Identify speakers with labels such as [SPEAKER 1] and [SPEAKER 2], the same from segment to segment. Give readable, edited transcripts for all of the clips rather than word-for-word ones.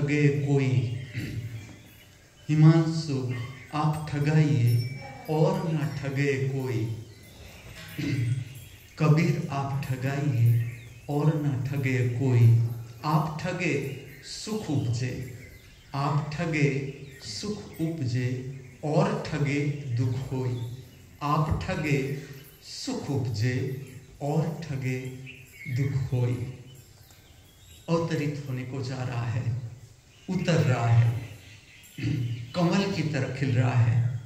[SPEAKER 1] ठगे कोई। हिमांशु आप ठगाइए और ना ठगे कोई। कबीर आप ठगाइए और ना ठगे कोई। आप ठगे सुख उपजे, आप ठगे सुख उपजे और ठगे दुख होई। आप ठगे सुख उपजे और ठगे दुख होई। अवतरित होने को जा रहा है, उतर रहा है, कमल की तरह खिल रहा है,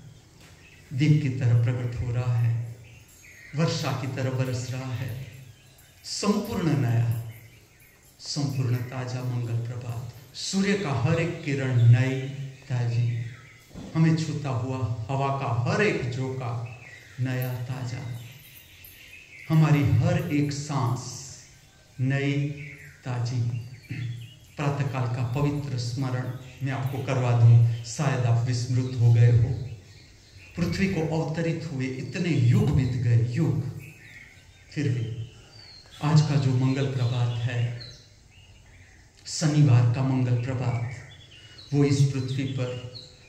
[SPEAKER 1] दीप की तरह प्रकट हो रहा है, वर्षा की तरह बरस रहा है। संपूर्ण नया, संपूर्ण ताजा मंगल प्रभात। सूर्य का हर एक किरण नई ताजी, हमें छूता हुआ हवा का हर एक झोंका नया ताजा, हमारी हर एक सांस नई ताजी। प्रातःकाल का पवित्र स्मरण मैं आपको करवा दूं, शायद आप विस्मृत हो गए हो। पृथ्वी को अवतरित हुए इतने युग बीत गए, युग, फिर भी आज का जो मंगल प्रभात है, शनिवार का मंगल प्रभात, वो इस पृथ्वी पर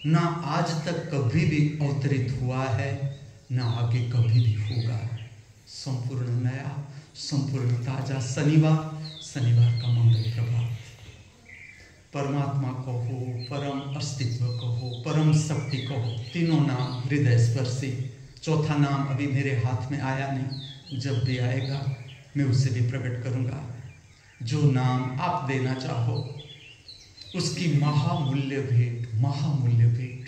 [SPEAKER 1] ना आज तक कभी भी अवतरित हुआ है, ना आगे कभी भी होगा। संपूर्ण नया, संपूर्ण ताजा शनिवार, शनिवार का मंगल प्रभात। परमात्मा कहो, परम अस्तित्व कहो, परम शक्ति कहो, तीनों नाम हृदय स्पर्शी। चौथा नाम अभी मेरे हाथ में आया नहीं, जब भी आएगा मैं उसे भी प्रकट करूंगा। जो नाम आप देना चाहो, उसकी महामूल्य भेंट, महामूल्य भेंट,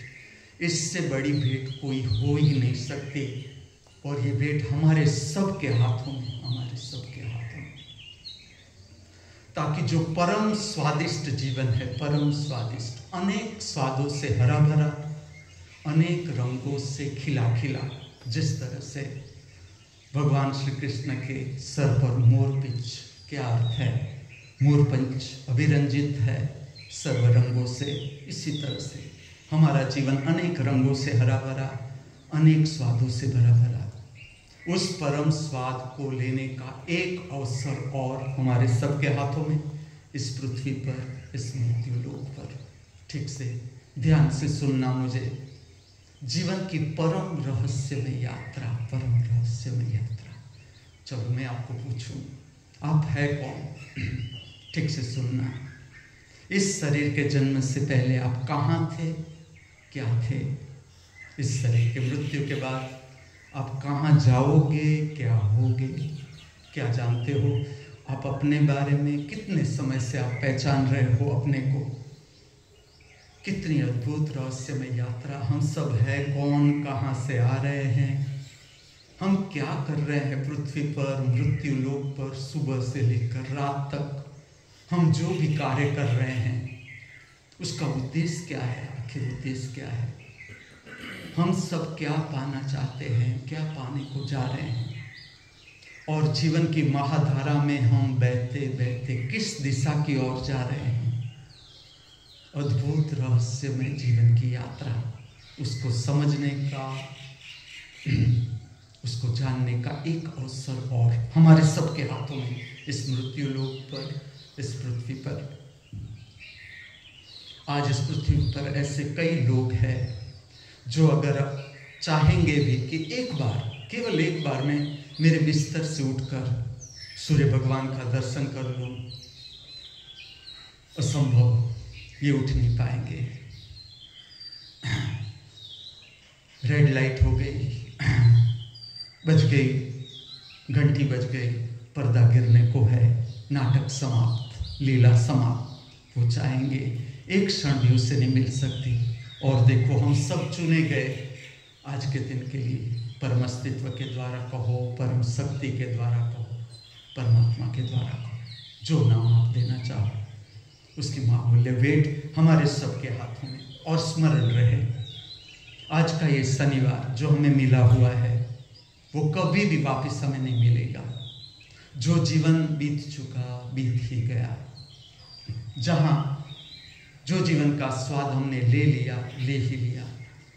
[SPEAKER 1] इससे बड़ी भेंट कोई हो ही नहीं सकती। और ये भेंट हमारे सबके हाथों में, हमारे सबके हाथों में, ताकि जो परम स्वादिष्ट जीवन है, परम स्वादिष्ट, अनेक स्वादों से हरा भरा, अनेक रंगों से खिला खिला, जिस तरह से भगवान श्री कृष्ण के सर पर मोरपिंच, क्या अर्थ है, मोरपंच अभिरंजित है सर्व रंगों से, इसी तरह से हमारा जीवन अनेक रंगों से हरा भरा, अनेक स्वादों से भरा भरा। उस परम स्वाद को लेने का एक अवसर और हमारे सबके हाथों में, इस पृथ्वी पर, इस मृत्यु लोक पर। ठीक से ध्यान से सुनना मुझे। जीवन की परम रहस्यमय यात्रा, परम रहस्यमय यात्रा। चलो मैं आपको पूछूं, आप है कौन? ठीक से सुनना। इस शरीर के जन्म से पहले आप कहाँ थे, क्या थे? इस शरीर के मृत्यु के बाद आप कहाँ जाओगे, क्या होगे, क्या जानते हो? आप अपने बारे में कितने समय से आप पहचान रहे हो अपने को? कितनी अद्भुत रहस्यमय यात्रा। हम सब है कौन, कहाँ से आ रहे हैं, हम क्या कर रहे हैं पृथ्वी पर, मृत्यु लोक पर, सुबह से लेकर रात तक हम जो भी कार्य कर रहे हैं, उसका उद्देश्य क्या है, आखिर उद्देश्य क्या है? हम सब क्या पाना चाहते हैं, क्या पाने को जा रहे हैं? और जीवन की महाधारा में हम बहते बहते किस दिशा की ओर जा रहे हैं? अद्भुत रहस्य में जीवन की यात्रा, उसको समझने का, उसको जानने का एक अवसर और हमारे सबके हाथों में, इस मृत्यु लोक पर, इस पृथ्वी पर। आज इस पृथ्वी पर ऐसे कई लोग हैं जो अगर चाहेंगे भी कि एक बार, केवल एक बार मैं मेरे बिस्तर से उठकर सूर्य भगवान का दर्शन कर लूं, असंभव, ये उठ नहीं पाएंगे। रेड लाइट हो गई, बज गई, घंटी बज गई, पर्दा गिरने को है, नाटक समाप्त, लीला समाप्त। वो चाहेंगे एक क्षण भी उससे नहीं मिल सकती। और देखो हम सब चुने गए आज के दिन के लिए, परम अस्तित्व के द्वारा कहो, परम शक्ति के द्वारा कहो, परमात्मा के द्वारा कहो, जो नाम आप देना चाहो, उसकी महामूल्य भेंट हमारे सबके हाथों में। और स्मरण रहे, आज का ये शनिवार जो हमें मिला हुआ है, वो कभी भी वापस हमें नहीं मिलेगा। जो जीवन बीत चुका, बीत ही गया। जहाँ जो जीवन का स्वाद हमने ले लिया, ले ही लिया।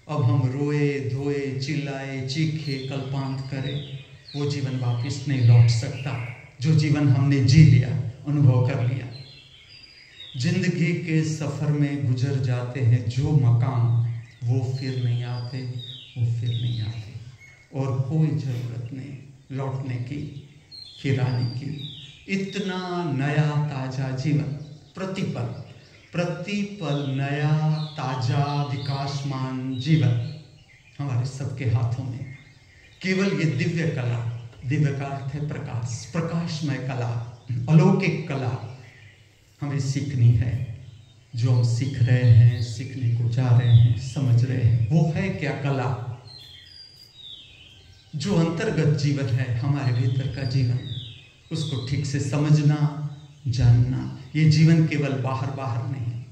[SPEAKER 1] अब हम रोए धोए, चिल्लाए, चीखे, कल्पांत करें, वो जीवन वापस नहीं लौट सकता। जो जीवन हमने जी लिया, अनुभव कर लिया, जिंदगी के सफर में गुजर जाते हैं जो मकाम, वो फिर नहीं आते, वो फिर नहीं आते। और कोई जरूरत नहीं लौटने की, फिर आने की। इतना नया ताजा जीवन, प्रतिपल प्रतिपल नया ताजा विकासमान जीवन हमारे सबके हाथों में। केवल ये दिव्य कला, दिव्य का अर्थ है प्रकाश, प्रकाशमय कला, अलौकिक कला हमें सीखनी है। जो हम सीख रहे हैं, सीखने को जा रहे हैं, समझ रहे हैं, वो है क्या कला? जो अंतर्गत जीवन है, हमारे भीतर का जीवन, उसको ठीक से समझना, जानना। ये जीवन केवल बाहर बाहर नहीं,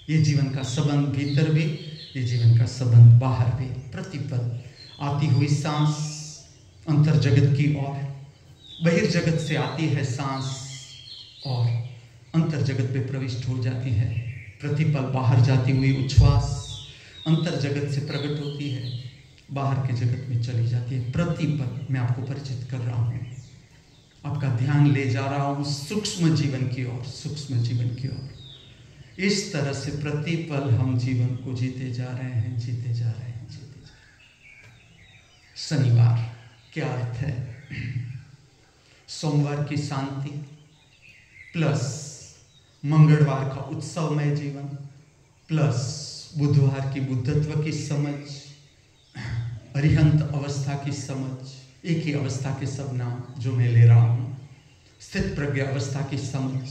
[SPEAKER 1] ये जीवन का संबंध भीतर भी, ये जीवन का संबंध बाहर भी। प्रतिपल आती हुई सांस अंतर जगत की ओर, बहिर्जगत से आती है सांस और अंतर जगत में प्रविष्ट हो जाती है। प्रतिपल बाहर जाती हुई उच्छ्वास अंतर जगत से प्रकट होती है, बाहर के जगत में चली जाती है। प्रतिपल मैं आपको परिचित कर रहा हूँ, आपका ध्यान ले जा रहा हूँ सूक्ष्म जीवन की ओर, सूक्ष्म जीवन की ओर। इस तरह से प्रतिपल हम जीवन को जीते जा रहे हैं, जीते जा रहे हैं, जीते जा रहे हैं। शनिवार क्या अर्थ है? सोमवार की शांति प्लस मंगलवार का उत्सवमय जीवन प्लस बुधवार की बुद्धत्व की समझ, अरिहंत अवस्था की समझ, एक ही अवस्था के सब नाम जो मैं ले रहा हूं, स्थित प्रज्ञा अवस्था की समझ,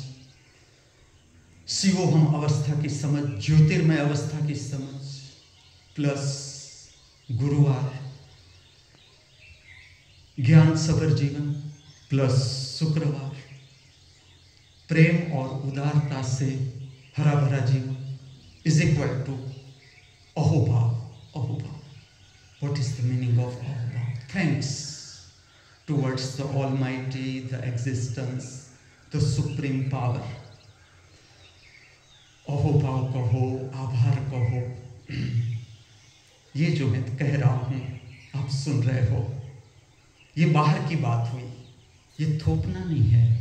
[SPEAKER 1] शिवोहम अवस्था की समझ, ज्योतिर्मय अवस्था की समझ प्लस गुरुवार ज्ञान सबर जीवन प्लस शुक्रवार प्रेम और उदारता से हरा भरा जीवन इज इक्वल टू अहोभाव। अहोभाव, what is the meaning of अहोभाव? Thanks towards the almighty, the existence, the supreme power. अहोभाव कहो, आभार कहो। ये जो मैं कह रहा हूं आप सुन रहे हो, ये बाहर की बात हुई, ये थोपना नहीं है।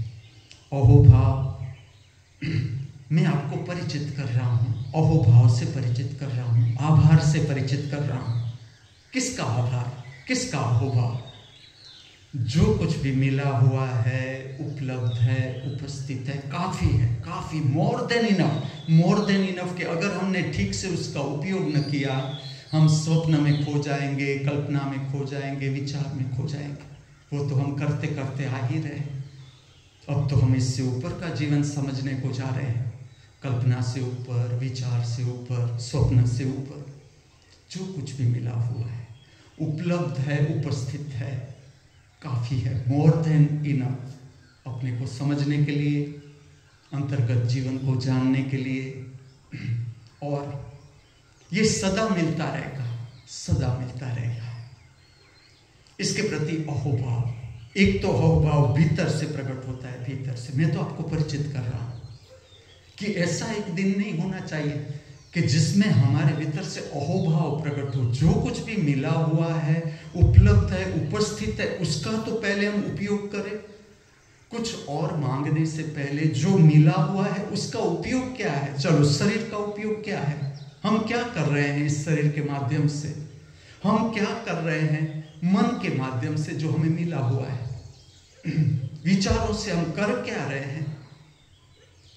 [SPEAKER 1] अहोभाव मैं आपको परिचित कर रहा हूं, अहोभाव से परिचित कर रहा हूं, आभार से परिचित कर रहा हूं। किसका आभार, किसका अहोभाव? जो कुछ भी मिला हुआ है, उपलब्ध है, उपस्थित है, काफी है, काफी, more than enough, more than enough. कि अगर हमने ठीक से उसका उपयोग न किया, हम स्वप्न में खो जाएंगे, कल्पना में खो जाएंगे, विचार में खो जाएंगे। वो तो हम करते करते आ ही रहे। अब तो हम इससे ऊपर का जीवन समझने को जा रहे हैं, कल्पना से ऊपर, विचार से ऊपर, स्वप्न से ऊपर। जो कुछ भी मिला हुआ है, उपलब्ध है, उपस्थित है, काफी है, मोर देन इनफ। अपने को समझने के लिए, अंतर्गत जीवन को जानने के लिए, और ये सदा मिलता रहेगा, सदा मिलता रहेगा। इसके प्रति अहोभाव, एक तो अहोभाव भीतर से प्रकट होता है, भीतर से। मैं तो आपको परिचित कर रहा हूं कि ऐसा एक दिन नहीं होना चाहिए कि जिसमें हमारे भीतर से अहोभाव प्रकट हो। जो कुछ भी मिला हुआ है, उपलब्ध है, उपस्थित है, उसका तो पहले हम उपयोग करें। कुछ और मांगने से पहले जो मिला हुआ है उसका उपयोग क्या है? चलो, शरीर का उपयोग क्या है? हम क्या कर रहे हैं इस शरीर के माध्यम से? हम क्या कर रहे हैं मन के माध्यम से जो हमें मिला हुआ है? विचारों से हम कर क्या रहे हैं?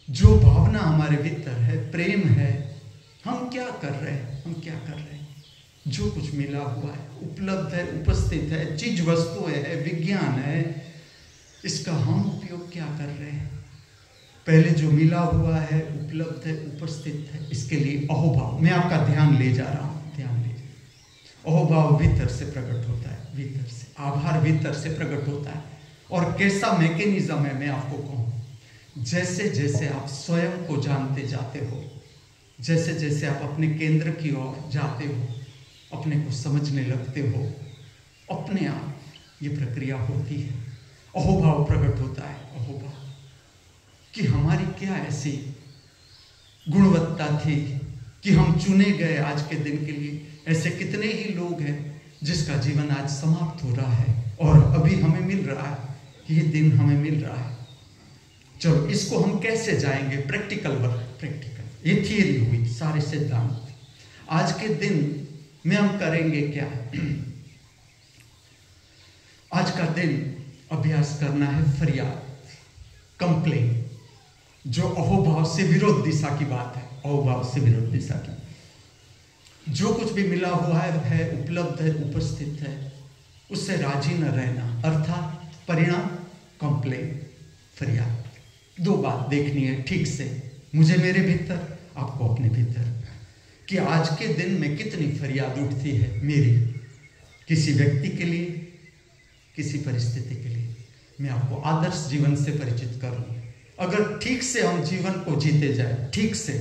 [SPEAKER 1] जो भावना हमारे भीतर है, प्रेम है, हम क्या कर रहे हैं? हम क्या कर रहे हैं? जो कुछ मिला हुआ है, उपलब्ध है, उपस्थित है, चीज वस्तु है, विज्ञान है, इसका हम उपयोग क्या कर रहे हैं? पहले जो मिला हुआ है, उपलब्ध है, उपस्थित है, इसके लिए अहोभाव। मैं आपका ध्यान ले जा रहा हूं, ध्यान ले। अहोभाव भीतर से प्रकट होता है, भीतर से। आभार भीतर से प्रकट होता है। और कैसा मैकेनिज्म है मैं आपको कहूं, जैसे जैसे आप स्वयं को जानते जाते हो, जैसे जैसे आप अपने केंद्र की ओर जाते हो, अपने को समझने लगते हो, अपने आप ये प्रक्रिया होती है। अहोभाव प्रकट होता है। अहोभाव कि हमारी क्या ऐसी गुणवत्ता थी कि हम चुने गए आज के दिन के लिए। ऐसे कितने ही लोग हैं जिसका जीवन आज समाप्त हो रहा है और अभी हमें मिल रहा है, ये दिन हमें मिल रहा है। चलो इसको हम कैसे जाएंगे, प्रैक्टिकल वर्क, प्रैक्टिकल, ये थियरी हुई, सारे सिद्धांत। आज के दिन में हम करेंगे क्या? आज का दिन अभ्यास करना है फरियाद, कंप्लेन, जो अहोभाव से विरोध दिशा की बात है, अहोभाव से विरोध दिशा की। जो कुछ भी मिला हुआ है, उपलब्ध है, उपस्थित है, उससे राजी न रहना, अर्थात परिणाम कंप्लेन, फरियाद। दो बात देखनी है ठीक से, मुझे मेरे भीतर, आपको अपने भीतर, कि आज के दिन में कितनी फरियाद उठती है मेरी, किसी व्यक्ति के लिए, किसी परिस्थिति के लिए। मैं आपको आदर्श जीवन से परिचित करूं। अगर ठीक से हम जीवन को जीते जाए, ठीक से,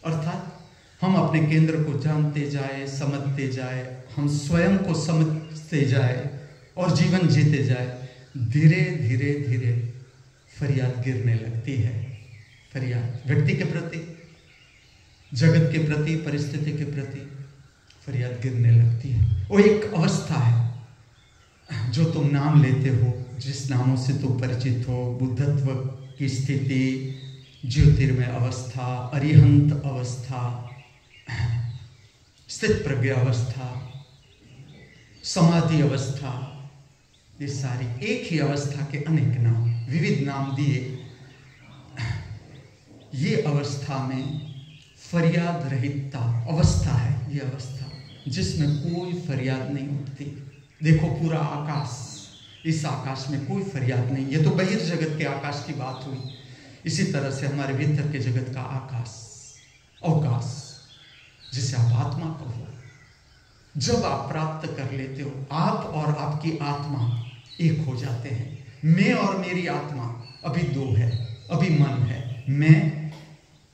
[SPEAKER 1] अर्थात हम अपने केंद्र को जानते जाए, समझते जाए, हम स्वयं को समझते जाए और जीवन जीते जाए, धीरे धीरे धीरे फरियाद गिरने लगती है। फरियाद व्यक्ति के प्रति, जगत के प्रति, परिस्थिति के प्रति फरियाद गिरने लगती है। वो एक अवस्था है जो तुम नाम लेते हो, जिस नामों से तुम परिचित हो, बुद्धत्व की स्थिति, ज्योतिर्मय अवस्था, अरिहंत अवस्था, स्थित प्रज्ञा अवस्था, समाधि अवस्था, ये सारी एक ही अवस्था के अनेक नाम, विविध नाम दिए। ये अवस्था में फरियाद रहितता अवस्था है, ये अवस्था जिसमें कोई फरियाद नहीं उठती। देखो पूरा आकाश, इस आकाश में कोई फरियाद नहीं। ये तो बहिर्जगत के आकाश की बात हुई। इसी तरह से हमारे भीतर के जगत का आकाश, अवकाश, जिसे आप आत्मा कहो, जब आप प्राप्त कर लेते हो, आप और आपकी आत्मा एक हो जाते हैं। मैं और मेरी आत्मा अभी दो है, अभी मन है, मैं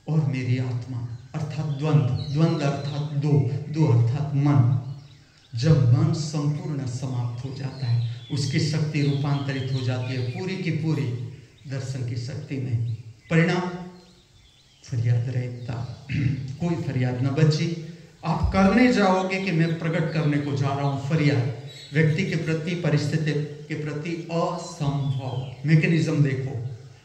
[SPEAKER 1] और मेरी आत्मा, अर्थात द्वंद्व, द्वंद्व अर्थात दो, दो अर्थात मन। जब मन संपूर्ण समाप्त हो जाता है, उसकी शक्ति रूपांतरित हो जाती है पूरी की पूरी दर्शन की शक्ति में। परिणाम फरियाद रहितता, कोई फरियाद न बची। आप करने जाओगे कि मैं प्रकट करने को जा रहा हूं फरियाद, व्यक्ति के प्रति, परिस्थिति के प्रति असंभव। मैकेनिज्म देखो,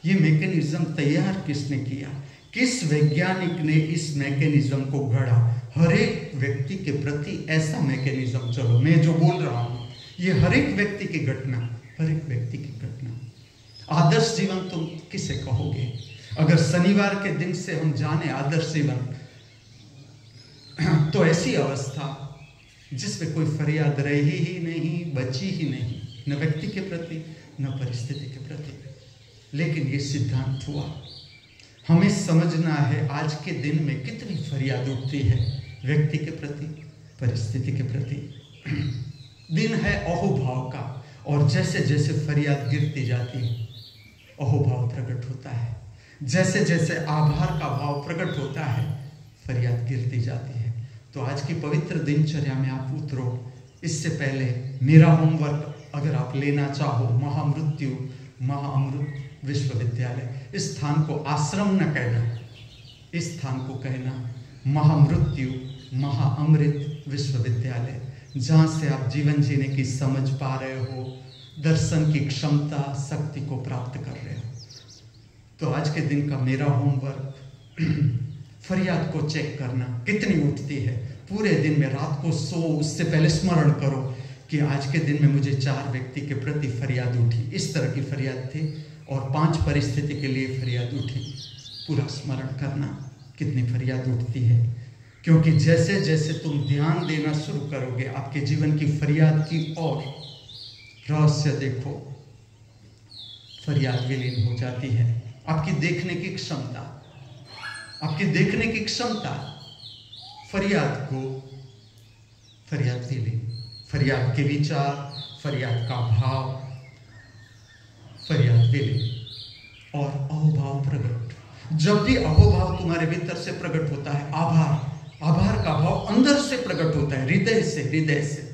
[SPEAKER 1] ये मैकेनिज्म तैयार किसने किया, किस वैज्ञानिक ने इस मैकेनिज्म को गढ़ा? हर एक व्यक्ति के प्रति ऐसा मैकेनिज्म, चलो मैं जो बोल रहा हूं ये हर एक व्यक्ति की घटना, हर एक व्यक्ति की घटना। आदर्श जीवन तुम किसे कहोगे? अगर शनिवार के दिन से हम जाने आदर्श जीवन, तो ऐसी अवस्था जिसमें कोई फरियाद रही ही नहीं, बची ही नहीं, न व्यक्ति के प्रति न परिस्थिति के प्रति। लेकिन ये सिद्धांत हुआ, हमें समझना है आज के दिन में कितनी फरियाद उठती है व्यक्ति के प्रति, परिस्थिति के प्रति। दिन है अहोभाव का, और जैसे जैसे फरियाद गिरती जाती है, अहोभाव प्रकट होता है। जैसे जैसे आभार का भाव प्रकट होता है, फरियाद गिरती जाती है। तो आज की पवित्र दिनचर्या में आप उतरो। इससे पहले मेरा होमवर्क अगर आप लेना चाहो, महामृत्यु महाअमृत विश्वविद्यालय, इस स्थान को आश्रम न कहना, इस स्थान को कहना महामृत्यु महाअमृत विश्वविद्यालय, जहाँ से आप जीवन जीने की समझ पा रहे हो, दर्शन की क्षमता, शक्ति को प्राप्त कर रहे हो। तो आज के दिन का मेरा होमवर्क, फरियाद को चेक करना कितनी उठती है पूरे दिन में। रात को सो उससे पहले स्मरण करो कि आज के दिन में मुझे 4 व्यक्ति के प्रति फरियाद उठी, इस तरह की फरियाद थी, और 5 परिस्थिति के लिए फरियाद उठी। पूरा स्मरण करना कितनी फरियाद उठती है, क्योंकि जैसे जैसे तुम ध्यान देना शुरू करोगे आपके जीवन की फरियाद की ओर, रहस्य देखो, फरियाद विलीन हो जाती है। आपकी देखने की क्षमता, आपकी देखने की क्षमता फरियाद को, फरियाद विलीन, फरियाद के विचार, फरियाद का भाव, फरियाद विलीन और अहोभाव प्रकट। जब भी अहोभाव तुम्हारे भीतर से प्रकट होता है, आभार, आभार का भाव अंदर से प्रकट होता है, हृदय से, हृदय से।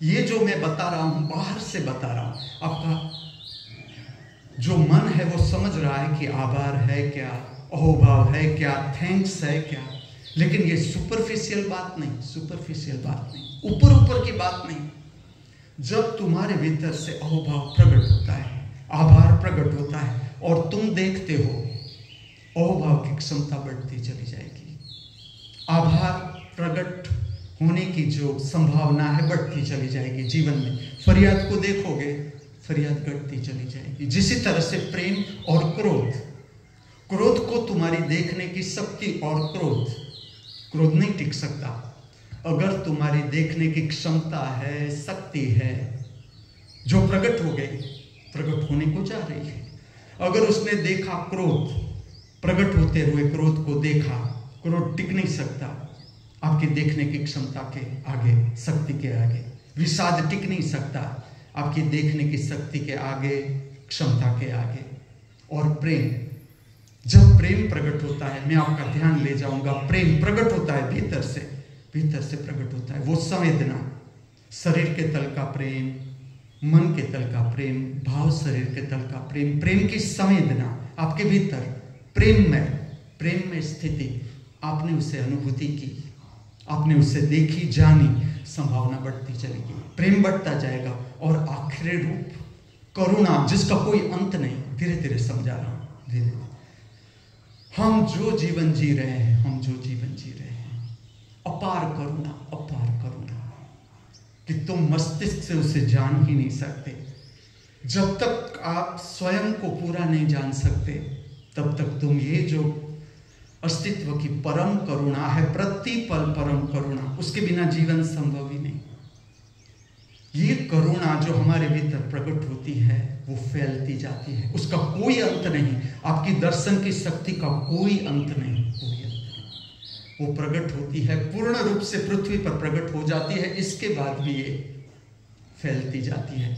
[SPEAKER 1] ये जो मैं बता रहा हूं बाहर से बता रहा हूं, आपका जो मन है वो समझ रहा है कि आभार है क्या, अहोभाव है क्या, थैंक्स है क्या। लेकिन ये सुपरफिशियल बात नहीं, सुपरफिशियल बात नहीं, ऊपर ऊपर की बात नहीं। जब तुम्हारे भीतर से अहोभाव प्रकट होता है, आभार प्रकट होता है, और तुम देखते हो, अहोभाव की क्षमता बढ़ती चली जाएगी। आभार प्रकट होने की जो संभावना है बढ़ती चली जाएगी जीवन में। फरियाद को देखोगे, फरियाद घटती चली जाएगी। जिसी तरह से प्रेम और क्रोध को तुम्हारी देखने की शक्ति, और क्रोध नहीं टिक सकता। अगर तुम्हारी देखने की क्षमता है, शक्ति है, जो प्रकट हो गई, प्रकट होने को जा रही है, अगर उसने देखा क्रोध, प्रकट होते हुए क्रोध को देखा, क्रोध टिक नहीं सकता आपकी देखने की क्षमता के आगे, शक्ति के आगे। विषाद टिक नहीं सकता आपकी देखने की शक्ति के आगे, क्षमता के आगे। और प्रेम, जब प्रेम प्रकट होता है, मैं आपका ध्यान ले जाऊंगा, प्रेम प्रकट होता है भीतर से प्रकट होता है। वो संवेदना, शरीर के तल का प्रेम, मन के तल का प्रेम, भाव शरीर के तल का प्रेम, प्रेम की संवेदना आपके भीतर, प्रेम में स्थिति, आपने उसे अनुभूति की, आपने उसे देखी, जानी, संभावना बढ़ती चलेगी, प्रेम बढ़ता जाएगा। और आखिरी रूप करुणा, जिसका कोई अंत नहीं। धीरे धीरे समझा रहा हूं, धीरे धीरे। हम जो जीवन जी रहे हैं, अपार करुणा कि तुम मस्तिष्क से उसे जान ही नहीं सकते। जब तक आप स्वयं को पूरा नहीं जान सकते, तब तक तुम ये जो अस्तित्व की परम करुणा है, प्रतिपल परम करुणा, उसके बिना जीवन संभव ही नहीं। ये करुणा जो हमारे भीतर प्रकट होती है, वो फैलती जाती है, उसका कोई अंत नहीं। आपकी दर्शन की शक्ति का कोई अंत नहीं, वो प्रकट होती है, पूर्ण रूप से पृथ्वी पर प्रकट हो जाती है। इसके बाद भी ये फैलती जाती है,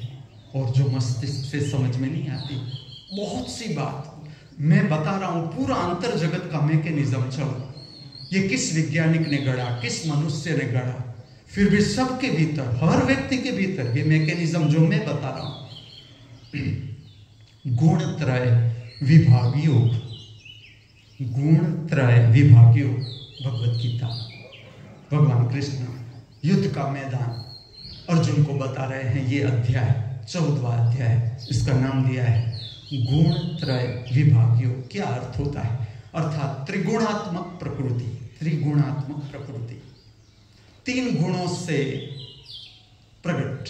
[SPEAKER 1] और जो मस्तिष्क से समझ में नहीं आती। बहुत सी बात मैं बता रहा हूं, पूरा अंतर जगत का मैकेनिज्म। चलो, ये किस वैज्ञानिक ने गढ़ा, किस मनुष्य ने गढ़ा, फिर भी सबके भीतर, हर व्यक्ति के भीतर ये मैकेनिज्म जो मैं बता रहा हूं। गुणत्रय विभाग योग, गुणत्रय विभाग योग, भगवत गीता। भगवान कृष्ण युद्ध का मैदान अर्जुन को बता रहे हैं। ये अध्याय 14वां अध्याय, इसका नाम दिया है गुण त्रय विभाग योग। क्या अर्थ होता है? अर्थात त्रिगुणात्मक प्रकृति, त्रिगुणात्मक प्रकृति, 3 गुणों से प्रकट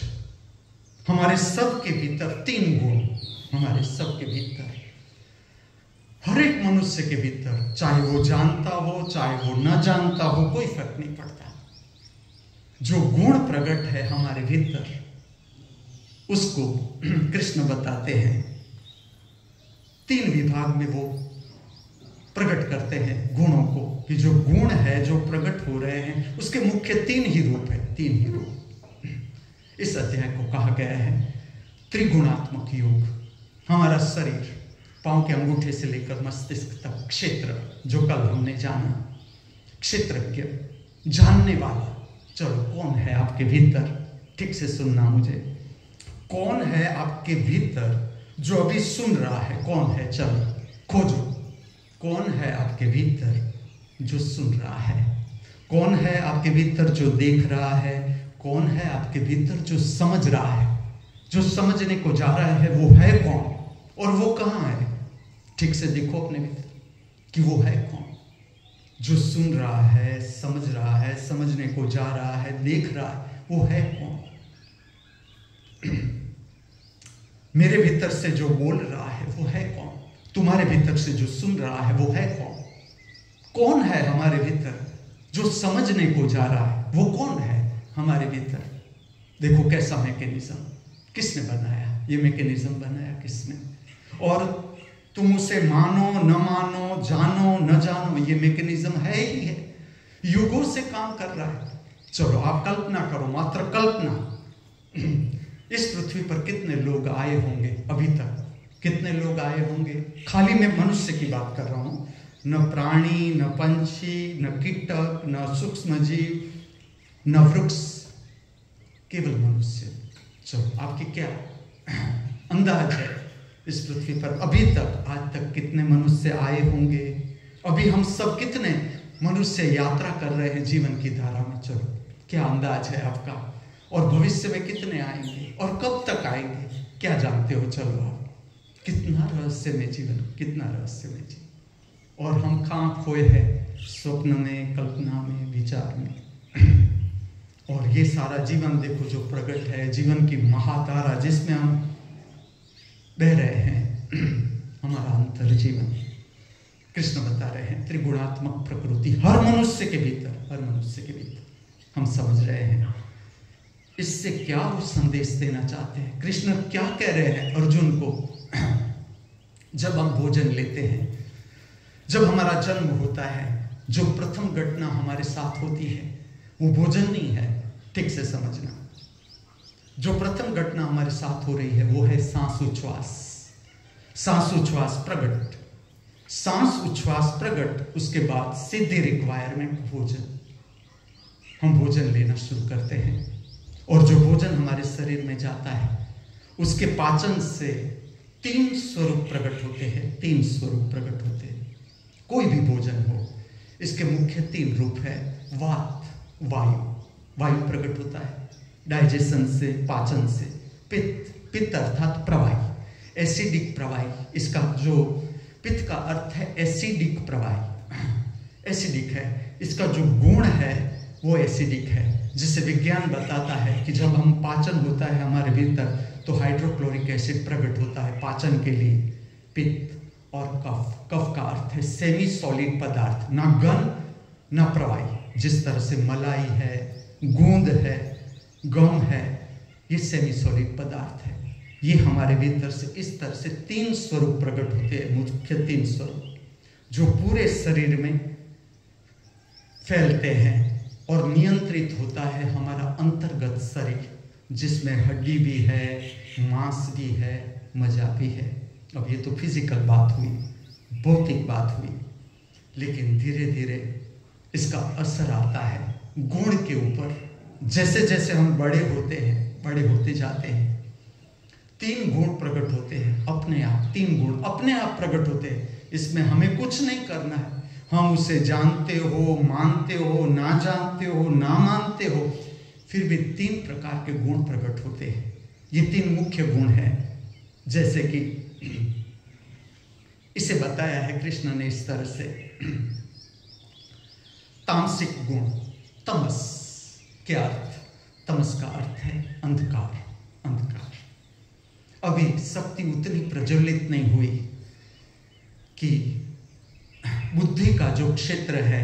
[SPEAKER 1] हमारे सब के भीतर। 3 गुण हमारे सब के भीतर, हर एक मनुष्य के भीतर, चाहे वो जानता हो चाहे वो न जानता हो, कोई फर्क नहीं पड़ता। जो गुण प्रकट है हमारे भीतर, उसको कृष्ण बताते हैं 3 विभाग में वो प्रकट करते हैं गुणों को, कि जो गुण है जो प्रकट हो रहे हैं उसके मुख्य 3 ही रूप है, 3 ही रूप। इस अध्याय को कहा गया है त्रिगुणात्मक योग। हमारा शरीर, पांव के अंगूठे से लेकर मस्तिष्क तक, क्षेत्र जो कल हमने जाना, क्षेत्रज्ञ, जानने वाला। चलो, कौन है आपके भीतर? ठीक से सुनना मुझे। कौन है आपके भीतर जो अभी सुन रहा है? कौन है? चलो खोजो। कौन है आपके भीतर जो सुन रहा है? कौन है आपके भीतर जो देख रहा है? कौन है आपके भीतर जो समझ रहा है? जो समझने को जा रहा है वो है कौन, और वो कहाँ है? ठीक से देखो अपने भीतर कि वो है कौन। जो सुन रहा है, समझ रहा है, समझने को जा रहा है, देख रहा है, वो है कौन? मेरे भीतर से जो बोल रहा है वो है कौन? तुम्हारे भीतर से जो सुन रहा है वो है कौन? कौन है हमारे भीतर जो समझने को जा रहा है? वो कौन है हमारे भीतर? देखो कैसा मैकेनिज्म, किसने बनाया? ये मैकेनिज्म बनाया किसने? और तुम उसे मानो न मानो, जानो न जानो, ये मैकेनिज्म है ही है, युगों से काम कर रहा है। चलो आप कल्पना करो, मात्र कल्पना, इस पृथ्वी पर कितने लोग आए होंगे अभी तक? कितने लोग आए होंगे? खाली मैं मनुष्य की बात कर रहा हूं, न प्राणी, न पंछी, न कीटक, न सूक्ष्म जीव, न वृक्ष, केवल मनुष्य। चलो आपकी क्या अंदाज है इस पृथ्वी पर अभी तक, आज तक कितने मनुष्य आए होंगे? अभी हम सब कितने मनुष्य यात्रा कर रहे हैं जीवन की धारा में? चलो क्या अंदाज है आपका? और भविष्य में कितने आएंगे और कब तक आएंगे? क्या जानते हो? चलो आप कितना रहस्यमय जीवन, कितना रहस्यमय जीवन। और हम कहाँ खोए हैं? स्वप्न में, कल्पना में, विचार में। और ये सारा जीवन देखो जो प्रकट है, जीवन की महाधारा जिसमें हम बह रहे हैं, हमारा अंतर जीवन। कृष्ण बता रहे हैं त्रिगुणात्मक प्रकृति हर मनुष्य के भीतर, हर मनुष्य के भीतर हम समझ रहे हैं। इससे क्या वो संदेश देना चाहते हैं? कृष्ण क्या कह रहे हैं अर्जुन को? जब हम भोजन लेते हैं, जब हमारा जन्म होता है, जो प्रथम घटना हमारे साथ होती है वो भोजन नहीं है। ठीक से समझना, जो प्रथम घटना हमारे साथ हो रही है वो है सांस उच्छ्वास। सांस उच्छ्वास प्रकट, सांस उच्छ्वास प्रकट, उसके बाद सीधे रिक्वायरमेंट भोजन। हम भोजन लेना शुरू करते हैं और जो भोजन हमारे शरीर में जाता है उसके पाचन से 3 स्वरूप प्रकट होते हैं। 3 स्वरूप प्रकट होते हैं। कोई भी भोजन हो, इसके मुख्य 3 रूप है। वात, वायु, वायु प्रकट होता है डाइजेशन से, पाचन से। पित्त, पित्त अर्थात प्रवाही, एसिडिक प्रवाही। इसका जो पित्त का अर्थ है एसिडिक प्रवाही, एसिडिक है। इसका जो गुण है वो एसिडिक है, जिसे विज्ञान बताता है कि जब हम पाचन होता है हमारे भीतर तो हाइड्रोक्लोरिक एसिड प्रकट होता है पाचन के लिए। पित्त और कफ, कफ का अर्थ है सेमी सॉलिड पदार्थ, ना घन ना प्रवाही। जिस तरह से मलाई है, गूंद है, गम है, ये सेमी सॉलिड पदार्थ है। ये हमारे भीतर से इस तरह से 3 स्वरूप प्रकट होते हैं, मुख्य 3 स्वरूप जो पूरे शरीर में फैलते हैं और नियंत्रित होता है हमारा अंतर्गत शरीर, जिसमें हड्डी भी है, मांस भी है, मजा भी है। अब ये तो फिजिकल बात हुई, भौतिक बात हुई, लेकिन धीरे धीरे इसका असर आता है गुण के ऊपर। जैसे जैसे हम बड़े होते हैं, बड़े होते जाते हैं, 3 गुण प्रकट होते हैं अपने आप। 3 गुण अपने आप प्रकट होते हैं। इसमें हमें कुछ नहीं करना है। हम उसे जानते हो, मानते हो, ना जानते हो, ना मानते हो, फिर भी 3 प्रकार के गुण प्रकट होते हैं। ये 3 मुख्य गुण हैं। जैसे कि इसे बताया है कृष्ण ने इस तरह से, तामसिक गुण, तमस। क्या अर्थ? तमस का अर्थ है अंधकार, अंधकार। अभी शक्ति उतनी प्रज्वलित नहीं हुई कि बुद्धि का जो क्षेत्र है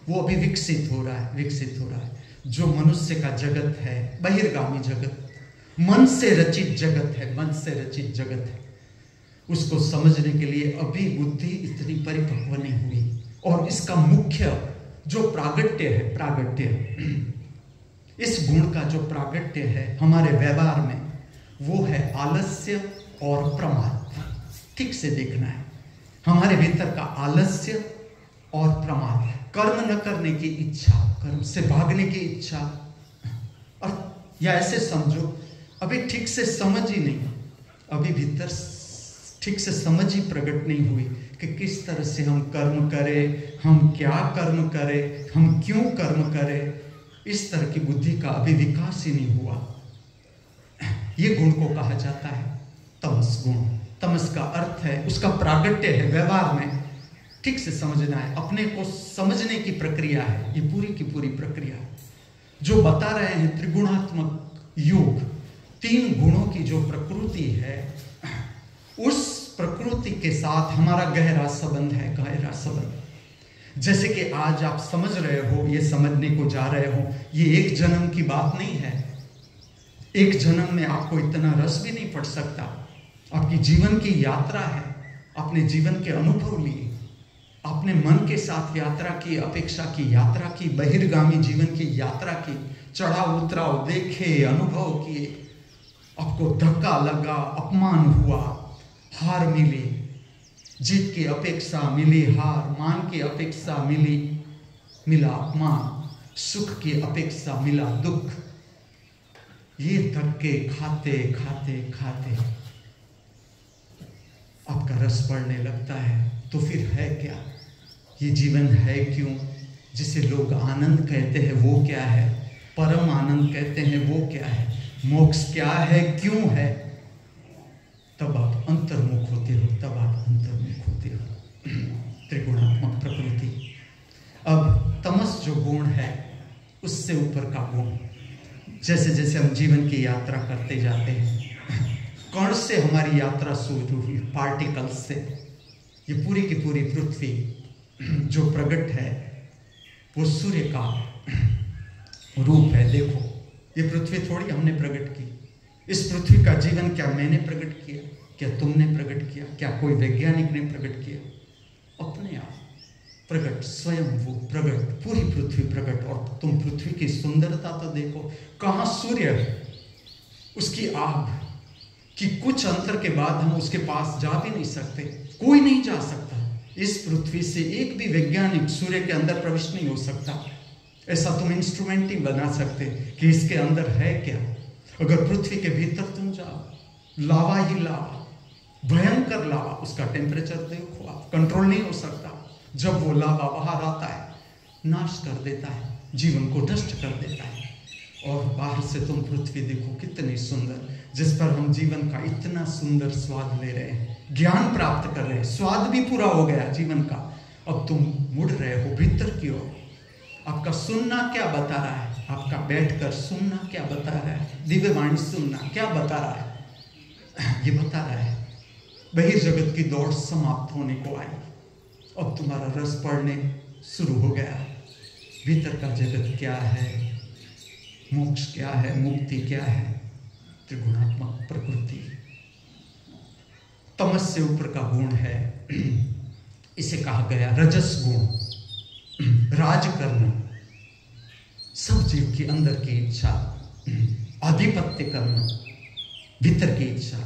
[SPEAKER 1] वो अभी विकसित हो रहा है, विकसित हो रहा है। जो मनुष्य का जगत है, बहिर्गामी जगत, मन से रचित जगत है, मन से रचित जगत है, उसको समझने के लिए अभी बुद्धि इतनी परिपक्व नहीं हुई। और इसका मुख्य जो प्रागट्य है, प्रागट्य, इस गुण का जो प्रागट्य है हमारे व्यवहार में, वो है आलस्य और प्रमाद। ठीक से देखना है, हमारे भीतर का आलस्य और प्रमाद, कर्म न करने की इच्छा, कर्म से भागने की इच्छा। और या ऐसे समझो अभी ठीक से समझ ही नहीं, अभी भीतर ठीक से समझ ही प्रकट नहीं हुई कि किस तरह से हम कर्म करें, हम क्या कर्म करें, हम क्यों कर्म करें। इस तरह की बुद्धि का अभी विकास ही नहीं हुआ। ये गुण को कहा जाता है तमस गुण। तमस का अर्थ है, उसका प्रागट्य है व्यवहार में। ठीक से समझना है, अपने को समझने की प्रक्रिया है ये, पूरी की पूरी प्रक्रिया जो बता रहे हैं त्रिगुणात्मक योग। 3 गुणों की जो प्रकृति है, उस प्रकृति के साथ हमारा गहरा संबंध है, गहरा संबंध। जैसे कि आज आप समझ रहे हो, ये समझने को जा रहे हो, ये एक जन्म की बात नहीं है। एक जन्म में आपको इतना रस भी नहीं पड़ सकता। आपकी जीवन की यात्रा है, अपने जीवन के अनुभव लिए, अपने मन के साथ यात्रा की, अपेक्षा की यात्रा की, बहिर्गामी जीवन की यात्रा की, चढ़ाव उतराव देखे, अनुभव किए, आपको धक्का लगा, अपमान हुआ, हार मिली, जीत की अपेक्षा मिली हार, मान की अपेक्षा मिला अपमान, सुख की अपेक्षा मिला दुख। ये धक्के खाते खाते खाते आपका रस बढ़ने लगता है। तो फिर है क्या? ये जीवन है क्यों? जिसे लोग आनंद कहते हैं वो क्या है? परम आनंद कहते हैं वो क्या है? मोक्ष क्या है, क्यों है? तब आप अंतर्मुख होते हो, तब आप अंतर्मुख होते हो। त्रिगुणात्मक प्रकृति। अब तमस जो गुण है उससे ऊपर का गुण, जैसे जैसे हम जीवन की यात्रा करते जाते हैं, कण से हमारी यात्रा शुरू हुई, पार्टिकल्स से। ये पूरी की पूरी पृथ्वी जो प्रकट है वो सूर्य का रूप है। देखो, ये पृथ्वी थोड़ी हमने प्रकट की। इस पृथ्वी का जीवन क्या मैंने प्रकट किया, क्या तुमने प्रकट किया, क्या कोई वैज्ञानिक ने प्रकट किया? अपने आप प्रकट, स्वयं वो प्रकट, पूरी पृथ्वी प्रकट। और तुम पृथ्वी की सुंदरता तो देखो, कहाँ सूर्य है, उसकी आग कि कुछ अंतर के बाद हम उसके पास जा भी नहीं सकते, कोई नहीं जा सकता। इस पृथ्वी से एक भी वैज्ञानिक सूर्य के अंदर प्रविष्ट नहीं हो सकता। ऐसा तुम इंस्ट्रूमेंट ही बना सकते कि इसके अंदर है क्या। अगर पृथ्वी के भीतर तुम जाओ, लावा ही लावा, भयंकर लावा, उसका टेम्परेचर देखो आप, कंट्रोल नहीं हो सकता। जब वो लावा बाहर आता है, नाश कर देता है, जीवन को नष्ट कर देता है। और बाहर से तुम पृथ्वी देखो कितनी सुंदर, जिस पर हम जीवन का इतना सुंदर स्वाद ले रहे हैं, ज्ञान प्राप्त कर रहे हैं, स्वाद भी पूरा हो गया जीवन का। अब तुम मुड़ रहे हो भीतर की ओर। आपका सुनना क्या बता रहा है? आपका बैठकर सुनना क्या बता रहा है? दिव्यवाणी सुनना क्या बता रहा है? ये बता रहा है बहिर्जगत की दौड़ समाप्त होने को आई, अब तुम्हारा रस पड़ने शुरू हो गया। भीतर का जगत क्या है, मोक्ष क्या है, मुक्ति क्या है? त्रिगुणात्मक प्रकृति। तमस से ऊपर का गुण है, इसे कहा गया रजस गुण, राज करना, सब जीव के अंदर की इच्छा, आधिपत्य करना, भीतर की इच्छा,